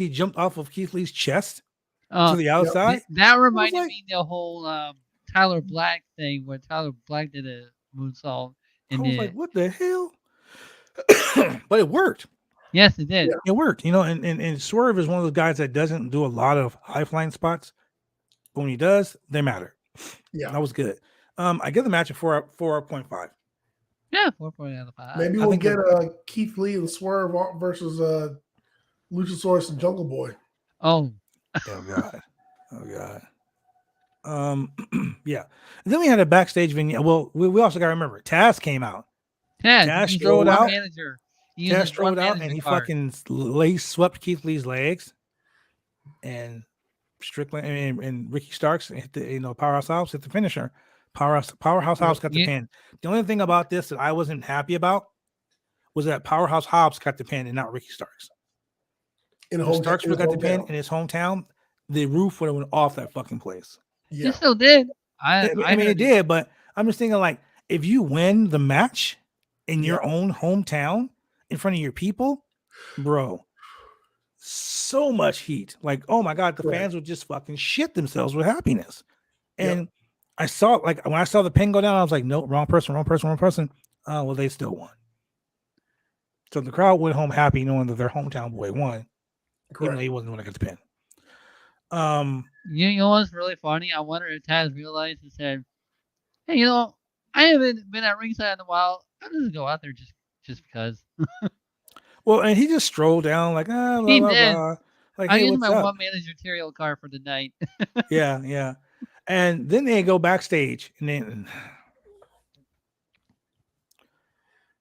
jumped off of Keith Lee's chest to the outside. That reminded me the whole Tyler Black thing where Tyler Black did a moonsault. I was like, what the hell? But it worked. Yes, it did. Yeah. It worked, and Swerve is one of those guys that doesn't do a lot of high flying spots. But when he does, they matter. Yeah. That was good. I give the match a 4.5. Yeah, 4.5 out of 5. Maybe we'll get Keith Lee and Swerve versus Luchasaurus and Jungle Boy. Oh God. Yeah. And then we had a backstage vignette. Well, we also got to remember Taz came out. Taz strode out. Taz strode out and he fucking swept Keith Lee's legs, and Strickland and Ricky Starks hit the Powerhouse Hobbs hit the finisher. Powerhouse Hobbs got the pin. The only thing about this that I wasn't happy about was that Powerhouse Hobbs got the pin and not Ricky Starks. Starks would have got the pin in his hometown, the roof would have went off that fucking place. Yeah. It still did. I mean, it did, but I'm just thinking, like, if you win the match in your own hometown in front of your people, bro, so much heat. Like, oh my God, the fans would just fucking shit themselves with happiness. And I saw, like, when I saw the pin go down, I was like, no, wrong person. Well, they still won. So the crowd went home happy knowing that their hometown boy won. Even though he wasn't the one that got the pin. You know what's really funny? I wonder if Taz realized and said, hey, I haven't been at ringside in a while. I'm just go out there just because. Well, and he just strolled down like, blah, blah, blah. Like, I used my one-man material car for the night. Yeah. And then they go backstage and then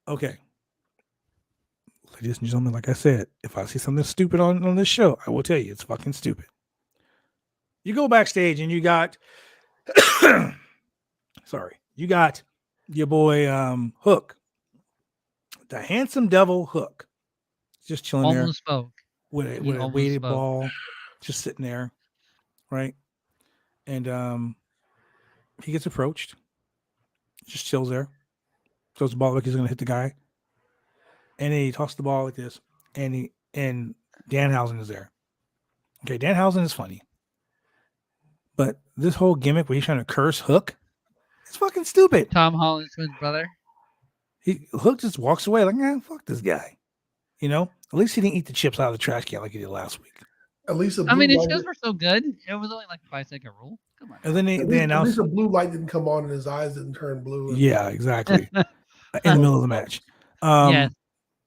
okay. Ladies and gentlemen, like I said, if I see something stupid on this show, I will tell you it's fucking stupid. You go backstage and you got you got your boy Hook, the handsome devil Hook, just chilling almost there spoke. with a weighted ball, just sitting there, right? And he gets approached, just chills there, throws the ball like he's gonna hit the guy, and then he tosses the ball like this, and Danhausen is there. Okay, Danhausen is funny, but this whole gimmick where he's trying to curse Hook, it's fucking stupid. Tom Holland's twin brother. Hook just walks away like, fuck this guy. At least he didn't eat the chips out of the trash can like he did last week. At least his shows were so good. It was only like a 5-second rule. Come on. And then they announced at least the blue light didn't come on and his eyes didn't turn blue. Yeah, exactly. In the middle of the match. Yes.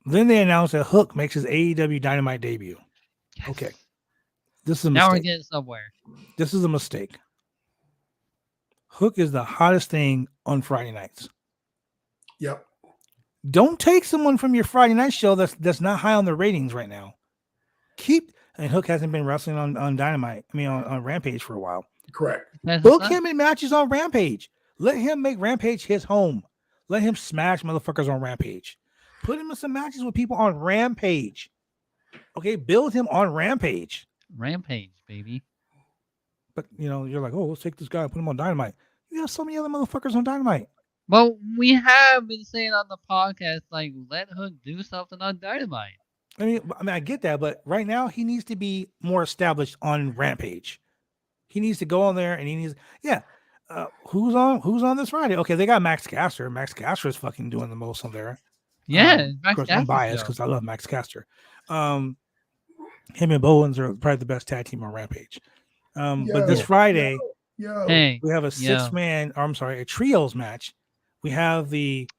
Then they announced that Hook makes his AEW Dynamite debut. Yes. Okay. This is a mistake. Now we're getting somewhere. This is a mistake. Hook is the hottest thing on Friday nights. Yep. Don't take someone from your Friday night show that's not high on the ratings right now. And Hook hasn't been wrestling on Dynamite. I mean, on Rampage for a while. Correct. Book him in matches on Rampage. Let him make Rampage his home. Let him smash motherfuckers on Rampage. Put him in some matches with people on Rampage. Okay, build him on Rampage. Rampage, baby. But, you're like, let's take this guy and put him on Dynamite. You have so many other motherfuckers on Dynamite. Well, we have been saying on the podcast, like, let Hook do something on Dynamite. I mean, I get that, but right now he needs to be more established on Rampage. He needs to go on there and he needs, who's on this Friday? Okay, they got Max Caster. Max Caster is fucking doing the most on there. Yeah, of course, I'm biased because I love Max Caster. Him and Bowens are probably the best tag team on Rampage. But this Friday, we have a trios match. We have the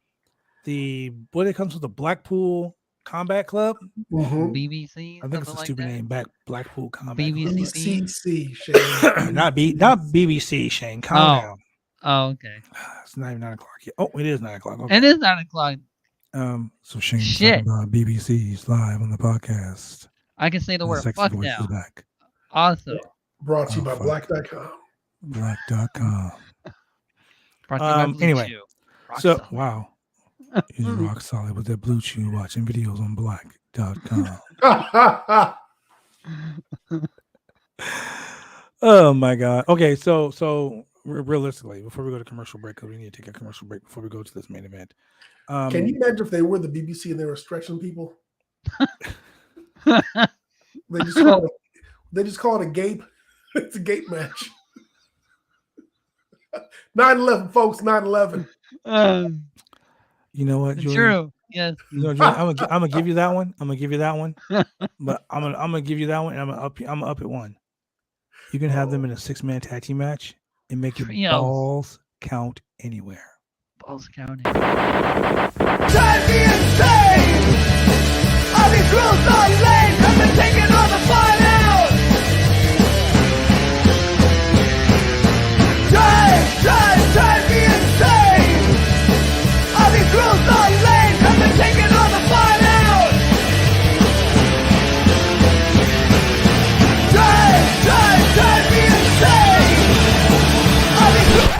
what it comes with the Blackpool Combat Club. Mm-hmm. BBC. I think it's a stupid name. Blackpool Combat BBC. Shane. not BBC. Shane. Calm down. Oh, okay. It's not even 9 o'clock yet. Oh, it is 9 o'clock. Okay. It is 9 o'clock. So Shane's talking about BBC's live on the podcast. I can say the word fuck now. Back. Awesome. Brought to you by Black.com. Black.com. Brought to you by Blue anyway, Chew. Wow. He's rock solid with that Blue Chew watching videos on Black.com. Oh my God. Okay, so realistically, before we go to commercial break, because we need to take a commercial break before we go to this main event. Can you imagine if they were the BBC and they were stretching people? They just call it a gape. It's a gape match. 9/11, folks. 9/11. You know what, Julian? True. Yes. You know, Julian, I'm gonna give you that one. I'm gonna give you that one. But I'm gonna give you that one, and I'm gonna up it one. You can have them in a 6-man tag team match and make your balls count anywhere. Balls counting. Drive me insane! All these rules are lame! I've been taking all the fun out! Drive me insane! All these rules are lame! I've been taking all the fun out! Drive me insane! All these rules...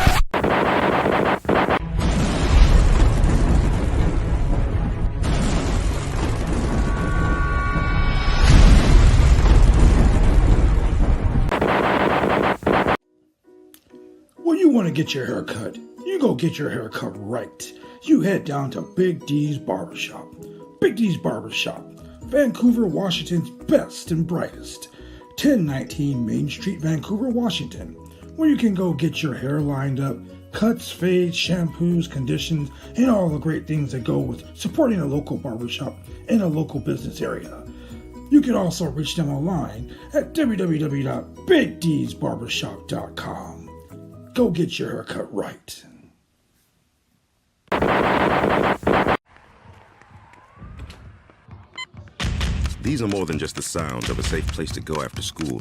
When you want to get your hair cut, you go get your hair cut right. You head down to Big D's Barbershop. Big D's Barbershop, Vancouver, Washington's best and brightest. 1019 Main Street, Vancouver, Washington, where you can go get your hair lined up, cuts, fades, shampoos, conditions, and all the great things that go with supporting a local barbershop in a local business area. You can also reach them online at www.bigdsbarbershop.com. Go get your haircut right. These are more than just the sounds of a safe place to go after school.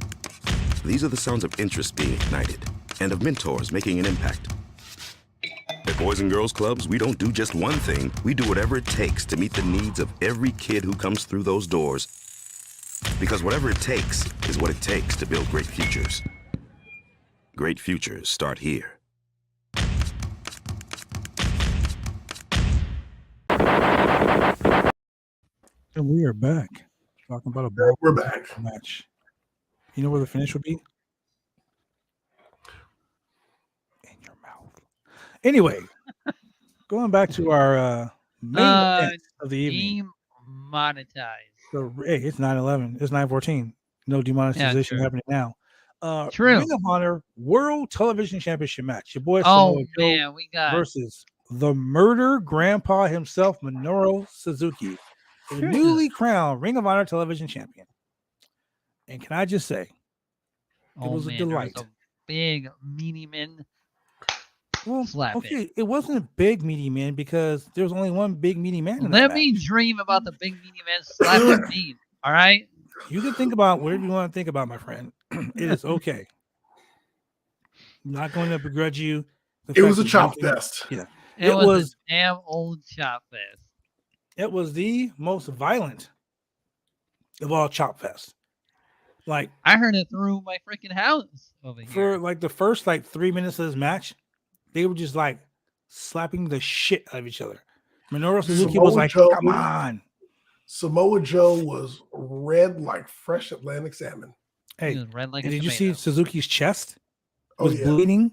These are the sounds of interest being ignited and of mentors making an impact. At Boys and Girls Clubs, we don't do just one thing. We do whatever it takes to meet the needs of every kid who comes through those doors. Because whatever it takes is what it takes to build great futures. Great futures start here. And we are back talking about a ball. We're back. Match. You know where the finish would be? In your mouth. Anyway, going back to our main event of the evening. Demonetized. So, hey, it's 9/11. It's 9/14. No demonetization happening now. True. Ring of Honor World Television Championship match. Your boy Oh Samoa man, we got versus the Murder Grandpa himself, Minoru Suzuki, the newly crowned Ring of Honor Television Champion. And can I just say, it was a delight. There was a big meaty man. Well, slap okay, it wasn't a big meaty man because there was only one big meaty man. In Let that me match. dream about the big meaty man slapping meat. All right. You can think about whatever you want to think about, my friend. It is okay. I'm not going to begrudge you. It was a chop fest. Yeah. It was a damn old chop fest. It was the most violent of all chop fest. Like, I heard it through my freaking house over here. for like the first 3 minutes of this match, they were just like slapping the shit out of each other. Minoru Suzuki was like, come on. Samoa Joe was red like fresh Atlantic salmon. Hey, He was red like a did you see tomato. Suzuki's chest Oh, was yeah. bleeding?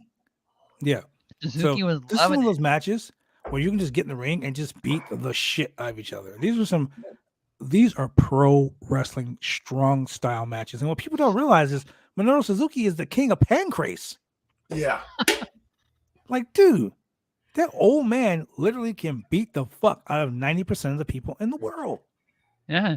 Yeah. Suzuki was This is one loving of it. those matches where you can just get in the ring and just beat the shit out of each other. These are pro wrestling strong style matches. And what people don't realize is Minoru Suzuki is the king of pancrase. Yeah. Like, dude, that old man literally can beat the fuck out of 90% of the people in the world. Yeah.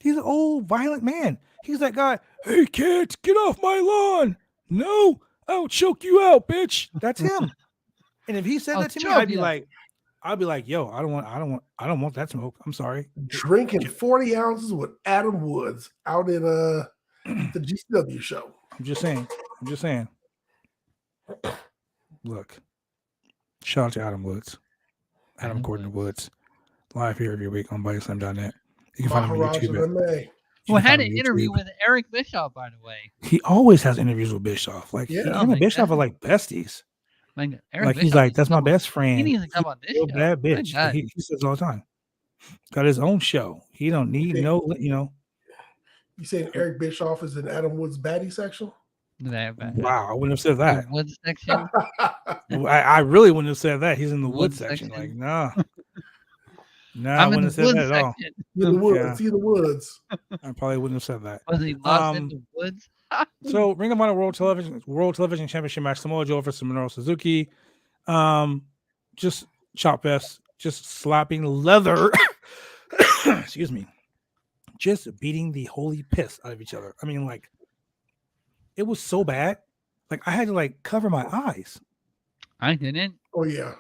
He's an old violent man. He's that guy, hey kids, get off my lawn. No, I'll choke you out, bitch. That's him. And if he said I'll that to me, choke I'd be you. like, yo, I don't want that smoke. I'm sorry. Drinking 40 ounces with Adam Woods out in the GCW show. I'm just saying. Look, shout out to Adam Woods. Adam Gordon Woods. Live here every week on Bodyslam.net. You can find him on Maharaja YouTube. MMA. Who had an interview with Eric Bischoff, by the way. He always has interviews with Bischoff. Like, Yeah. him Oh and my Bischoff God. are like besties. Like, Eric Like, he's Bischoff like, needs that's to my come on- best friend. He needs to come on this Real show. bad My bitch. God. He says all the time. Got his own show. He don't need Okay. no, You saying Eric Bischoff is in Adam Woods' baddie section? Wow, I wouldn't have said that. The wood section. I really wouldn't have said that. He's in the wood Wood section. section. Like, nah. I I'm in wouldn't the have said wood that at all. section. In the woods. Yeah. See the woods. I probably wouldn't have said that. Was he lost in the woods? So, Ring of Honor World Television Championship match: Samoa Joe versus Minoru Suzuki. Just chop fest, just slapping leather. Excuse me. Just beating the holy piss out of each other. I mean, like, it was so bad. Like, I had to like cover my eyes. I didn't. Oh yeah.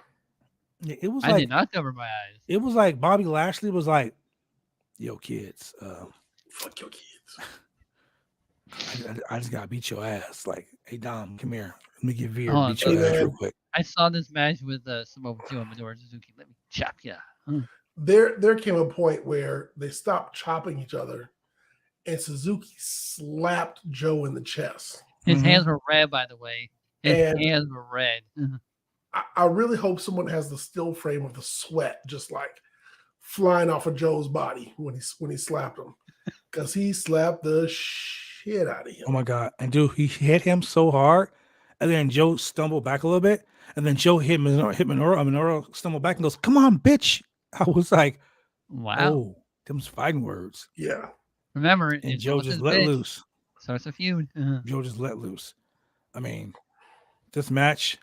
It was I like did not cover my eyes. it was like Bobby Lashley was like, "Yo, kids, Fuck your kids. I just gotta beat your ass. Like, hey Dom, come here. Let me get Veer Oh, beat your ass real quick." I saw this match with Samoa Joe and Minoru Suzuki. Let me chop ya. There came a point where they stopped chopping each other, and Suzuki slapped Joe in the chest. His hands were red, by the way. His And- hands were red. I really hope someone has the still frame of the sweat just like flying off of Joe's body when he slapped him, because he slapped the shit out of him. Oh my god! And dude, he hit him so hard, and then Joe stumbled back a little bit, and then Joe hit Minoru. Minoru stumbled back and goes, "Come on, bitch!" I was like, Wow. "Oh, them's fighting words." Yeah. Remember, And it's Joe what's just his let bitch, loose. starts a feud. Joe just let loose. I mean, this match,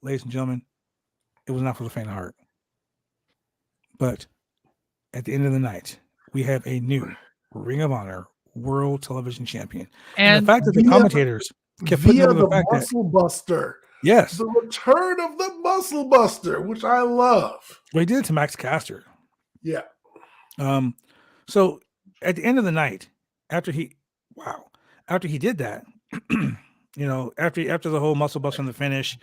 ladies and gentlemen, it was not for the faint of heart. But at the end of the night, we have a new Ring of Honor World Television Champion. And the fact that the commentators kept putting via over the the fact that, Muscle Buster, yes, the return of the Muscle Buster, which I love. well, he did it to Max Caster. Yeah. So at the end of the night, after he did that, after the whole muscle bust on the finish,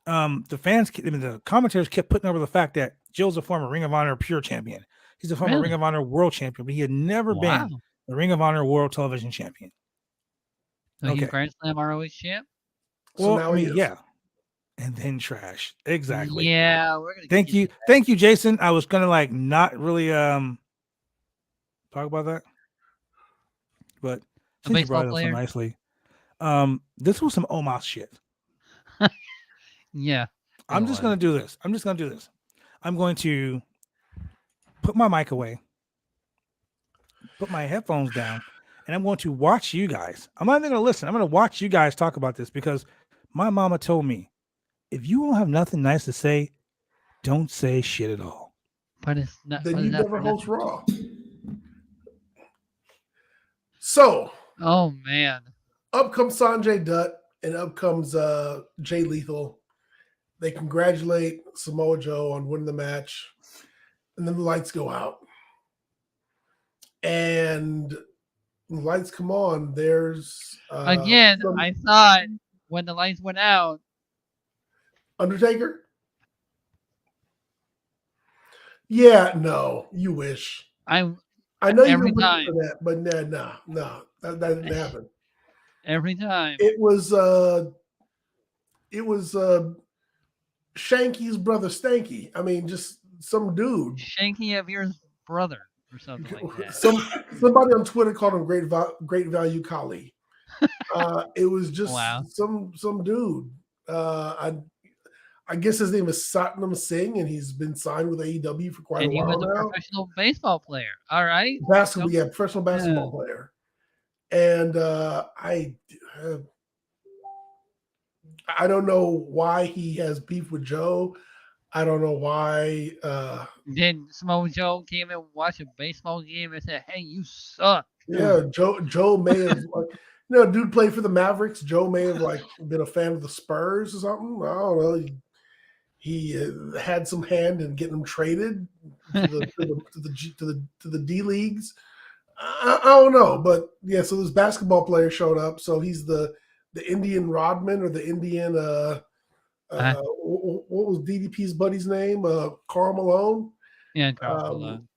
the commentators kept putting over the fact that Joe's a former Ring of Honor Pure Champion. He's a former Really? Ring of Honor World Champion, but he had never been the Ring of Honor World Television Champion. So he's Okay. Grand Slam ROH champ? So Well, now I he mean, is. yeah. And then trash. Exactly. Yeah, we're gonna Thank you. Thank you, Jason. I was gonna like not really talk about that. But A since you baseball brought it up so player? nicely, this was some Omos shit. Yeah. I'm just gonna do this. I'm going to put my mic away, put my headphones down, and I'm going to watch you guys. I'm not even gonna listen. I'm gonna watch you guys talk about this because my mama told me, if you don't have nothing nice to say, don't say shit at all. But it's not. Then but you it's not never for host nothing. Raw. So Oh man. up comes Sanjay Dutt and up comes Jay Lethal. They congratulate Samoa Joe on winning the match, and then the lights go out. And when the lights come on, there's Again, some I thought when the lights went out. Undertaker. Yeah, no, you wish. I know you're every waiting time. for that, but no, that didn't happen. Every time. It was Shanky's brother Stanky. I mean, just some dude. Shanky of yours brother or something like that. Somebody on Twitter called him Great Value Kali. It was just Wow. some dude. I guess his name is Satnam Singh, and he's been signed with AEW for quite And a he while was a now. professional baseball player. All right. Professional basketball player. And I don't know why he has beef with Joe. I don't know why. Then Samoa Joe came and watched a baseball game and said, "Hey, you suck." Yeah, Joe may have, dude played for the Mavericks. Joe may have been a fan of the Spurs or something. I don't know. He had some hand in getting him traded to the D leagues. I don't know, but yeah. So this basketball player showed up. So he's the Indian Rodman or the Indian. What was DDP's buddy's name? Karl Malone. Yeah, Karl Malone.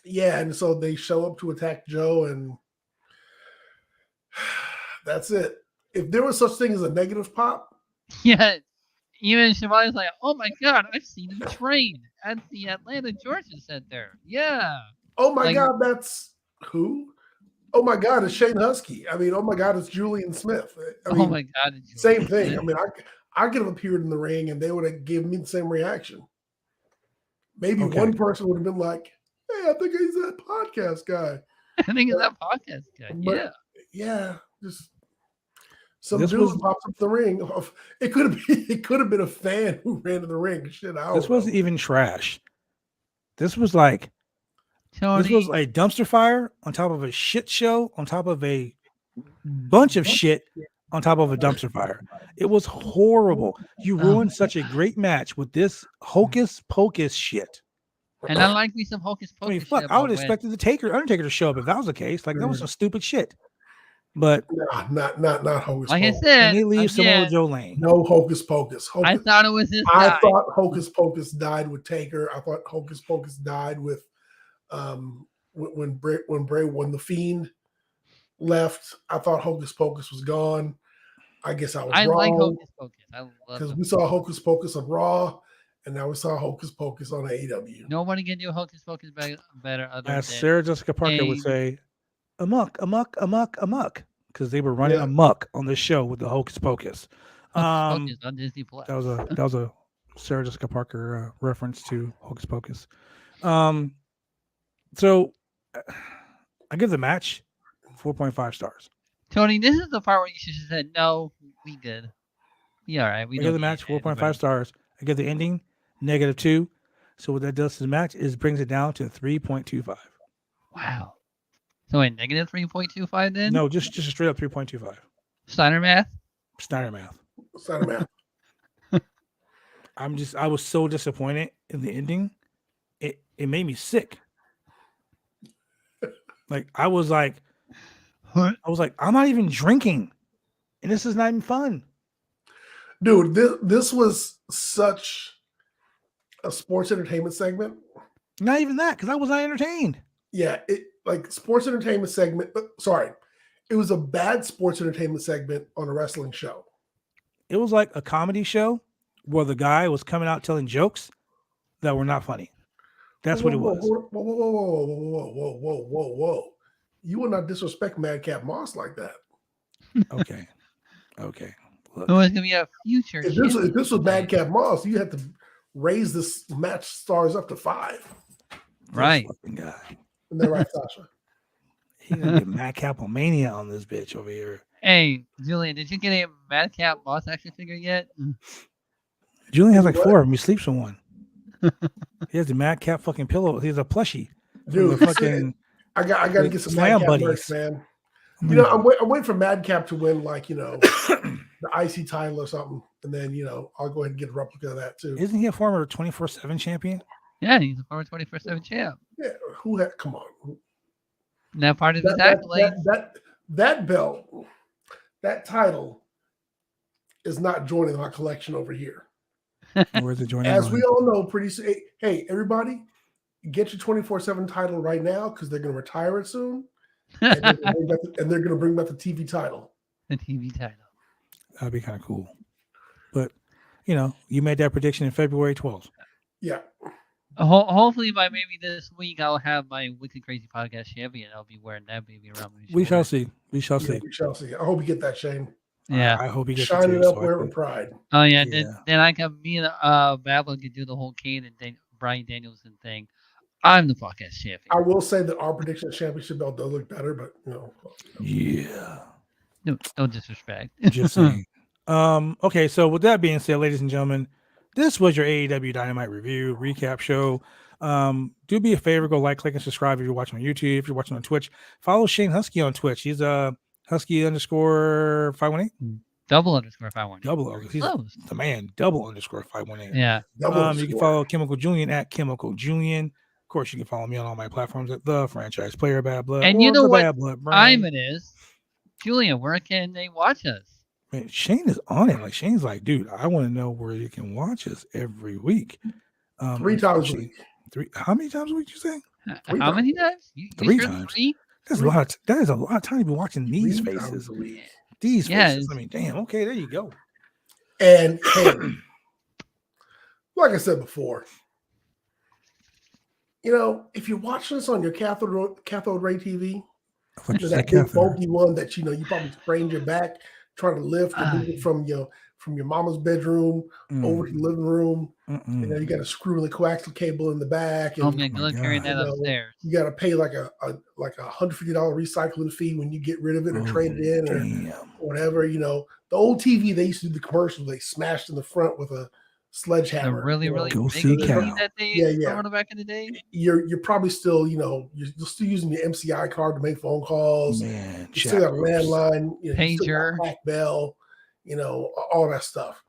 Yeah, and so they show up to attack Joe, and that's it. If there was such thing as a negative pop, yeah. Even Shivani's like, "Oh my God, I've seen him train at the Atlanta Georgia Center." Yeah. oh my God, that's who? Oh my God, it's Shane Husky. I mean, oh my God, it's Julian Smith. I mean, Oh my God. it's same Julian. thing. I mean, I could have appeared in the ring and they would have given me the same reaction. Maybe one person would have been like, "Hey, I think he's that podcast guy." I think it's that podcast guy. But, yeah. just some dude pops up the ring. It could have been a fan who ran to the ring. Shit, this wasn't even trash. This was like This was a dumpster fire on top of a shit show on top of a bunch of shit on top of a dumpster fire. It was horrible. You ruined such a great match with this hocus pocus shit. And I like me some hocus pocus. I mean, fuck, I would have expected the Undertaker to show up if that was the case. Like, that was some stupid shit. But not hocus like pocus. I said, and they leave Samoa Joe Lane. No hocus pocus. I thought it was his I guy. thought hocus pocus died with Taker. I thought hocus pocus died with when the Fiend left. I thought hocus pocus was gone. I guess I was wrong. Like hocus pocus. I love because we saw hocus pocus on Raw, and now we saw hocus pocus on AEW. Nobody can do hocus pocus better. As Sarah Jessica Parker would say, amok, because they were running amok on this show with the hocus pocus. On Disney Plus. That was a Sarah Jessica Parker reference to hocus pocus. So I give the match 4.5 stars. Tony, this is the part where you should have said, no, we good. Yeah, all right. I give the match 4.5 stars. I give the ending -2. So what that does to the match is brings it down to 3.25. Wow. So a negative 3.25 then? No, just a straight up 3.25. Steiner math? Steiner math. I was so disappointed in the ending. It made me sick. Like, I was like, I'm not even drinking, and this is not even fun. Dude, this was such a sports entertainment segment. Not even that, because I was not entertained. Yeah, sports entertainment segment. Sorry, it was a bad sports entertainment segment on a wrestling show. It was like a comedy show where the guy was coming out telling jokes that were not funny. That's what it was. Whoa. You will not disrespect Madcap Moss like that. Okay. Look. It was gonna be a future. If this was Madcap Moss, you had to raise this match stars up to 5. Right. Guy. Isn't that right, Sasha? He's gonna get Madcap Mania on this bitch over here. Hey, Julian, did you get a Madcap Moss action figure yet? Julian has like 4 of them. He sleeps on one. He has the Madcap fucking pillow. He's a plushie. Dude, I got to get some Madcap merch, man. You know, I'm waiting for Madcap to win, the IC title or something, and then I'll go ahead and get a replica of that too. Isn't he a former 24/7 champion? Yeah, he's a former 24/7 champ. Yeah, come on. That part of his accolades. That belt, that title, is not joining our collection over here. Where's it joining? As we all know, pretty soon. Hey, everybody, get your 24/7 title right now because they're going to retire it soon, and they're going to bring back the TV title. The TV title. That'd be kind of cool. But you made that prediction in February 12th. Yeah. Hopefully by maybe this week I'll have my Wicked Crazy Podcast champion. I'll be wearing that baby around my shoulder. We shall see. We shall see. I hope you get that, Shane. Yeah. I hope you get shine it up wearing pride. Oh yeah. Then I can me and Babylon can do the whole Kane and Brian Danielson thing. I'm the podcast champion. I will say that our prediction championship belt does look better, but Yeah. No disrespect. Just saying. Okay, so with that being said, ladies and gentlemen, this was your AEW Dynamite review recap show. Do me a favor, go like, click, and subscribe if you're watching on YouTube. If you're watching on Twitch, follow Shane Husky on Twitch. He's Husky_518. _518. He's the man. _518. Yeah. You can follow Chemical Julian at Chemical Julian. Of course, you can follow me on all my platforms at The Franchise Player, Bad Blood. And you know what time it is. Julian, where can they watch us? Man, Shane is on it. Like, Shane's like, dude, I want to know where you can watch us every week. 3 times a week. How many times a week you say? How many times? 3 times. That's a lot. That is a lot of time to be watching these faces. These faces. I mean, damn. Okay, there you go. And hey, like I said before, if you're watching this on your cathode ray TV, Like You know, that big bulky one that you probably sprained your back trying to lift and move it from your mama's bedroom over to the living room. You got to screw in the coaxial cable in the back. And, Oh man, good luck carrying that upstairs. You got to pay like a $150 recycling fee when you get rid of it or trade it in or whatever. The old TV, they used to do the commercials. They smashed in the front with a sledgehammer. The really big TV that they were back in the day. You're probably still you're still using your MCI card to make phone calls. Man, you still got a landline, pager, Black Bell, all that stuff.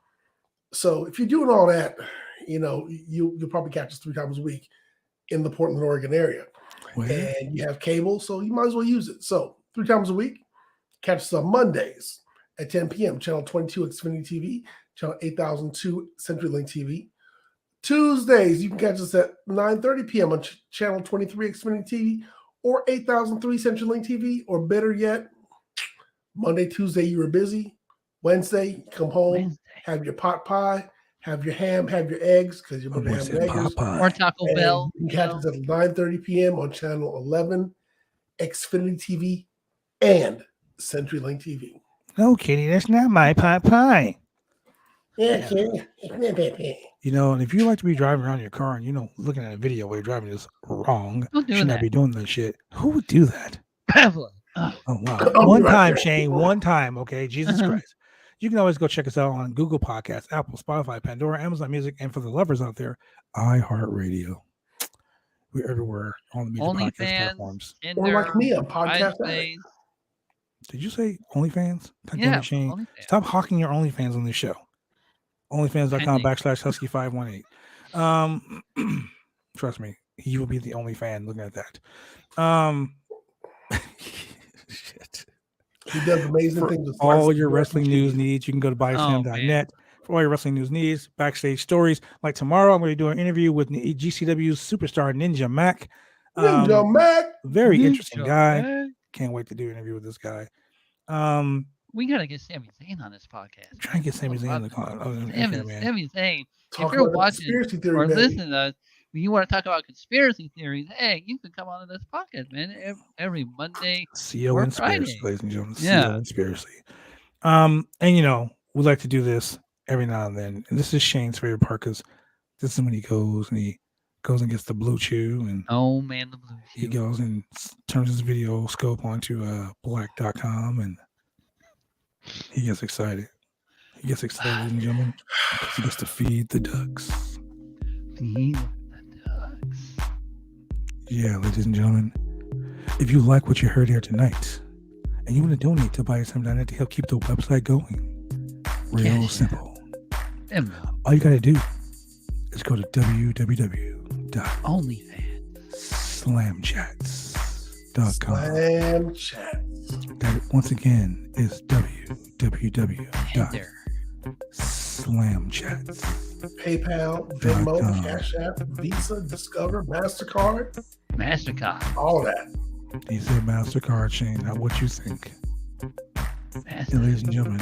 So if you're doing all that, you'll probably catch us 3 times a week in the Portland, Oregon area. And you have cable, so you might as well use it. So 3 times a week, catch us on Mondays at 10 p.m. Channel 22 Xfinity TV, Channel 8002 CenturyLink TV. Tuesdays, you can catch us at 9:30 p.m. on Channel 23 Xfinity TV or 8003 CenturyLink TV, or better yet, Monday, Tuesday, you were busy. Wednesday, you come home, have your pot pie, have your ham, have your eggs, because you're going to have eggs. Or Taco Bell. You can catch us at 9:30 p.m. on Channel 11, Xfinity TV, and CenturyLink TV. No, Kitty, that's not my pot pie. Yeah, Kitty. And if you like to be driving around your car and, looking at a video while you're driving is wrong, don't do should that. not be doing that shit. Who would do that? Pavlo. Oh, wow. One time, Shane. One time, okay? Jesus Christ. You can always go check us out on Google Podcasts, Apple, Spotify, Pandora, Amazon Music, and for the lovers out there, iHeartRadio. We're everywhere on the major podcast platforms. Or like me, a podcast. Did you say OnlyFans? Yeah, Shane. OnlyFans. Stop hawking your OnlyFans on this show. OnlyFans.com/Husky518. Trust me, you will be the only fan looking at that. Shit. He does amazing things with all your wrestling news needs. You can go to bodyslam.net for all your wrestling news needs, backstage stories. Like tomorrow, I'm going to do an interview with GCW's superstar Ninja Mac. Very interesting guy. Mac. Can't wait to do an interview with this guy. We got to get Sami Zayn on this podcast. Try and get Sami Zayn on the call. Sami Zayn. If you're watching or listening to us, you want to talk about conspiracy theories, hey, you can come on to this podcast, man. Every Monday or Conspiracy, Friday. ladies and gentlemen. Yeah. Conspiracy. We like to do this every now and then. And this is Shane's favorite part because this is when he goes and gets the blue chew. And oh, man, the blue chew. He goes and turns his video scope onto black.com and he gets excited. Ladies and gentlemen, because he gets to feed the ducks. Yeah, ladies and gentlemen, if you like what you heard here tonight and you want to donate to Bodyslam.net to help keep the website going, real simple. All you got to do is go to www.onlyfanslamchats.com. That once again is www.slamchats. PayPal, Venmo, Cash App, Visa, Discover, MasterCard. All that. He said MasterCard, Shane, not what you think. And ladies and gentlemen,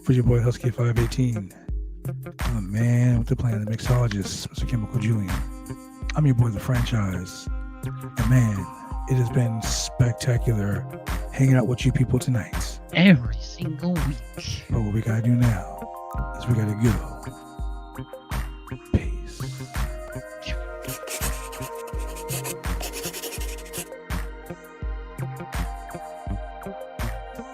for your boy Husky 518, I'm the man with the plan, the mixologist, Mr. Chemical Julian. I'm your boy, the franchise. And man, it has been spectacular hanging out with you people tonight. Every single week. But what we gotta do now is we gotta go.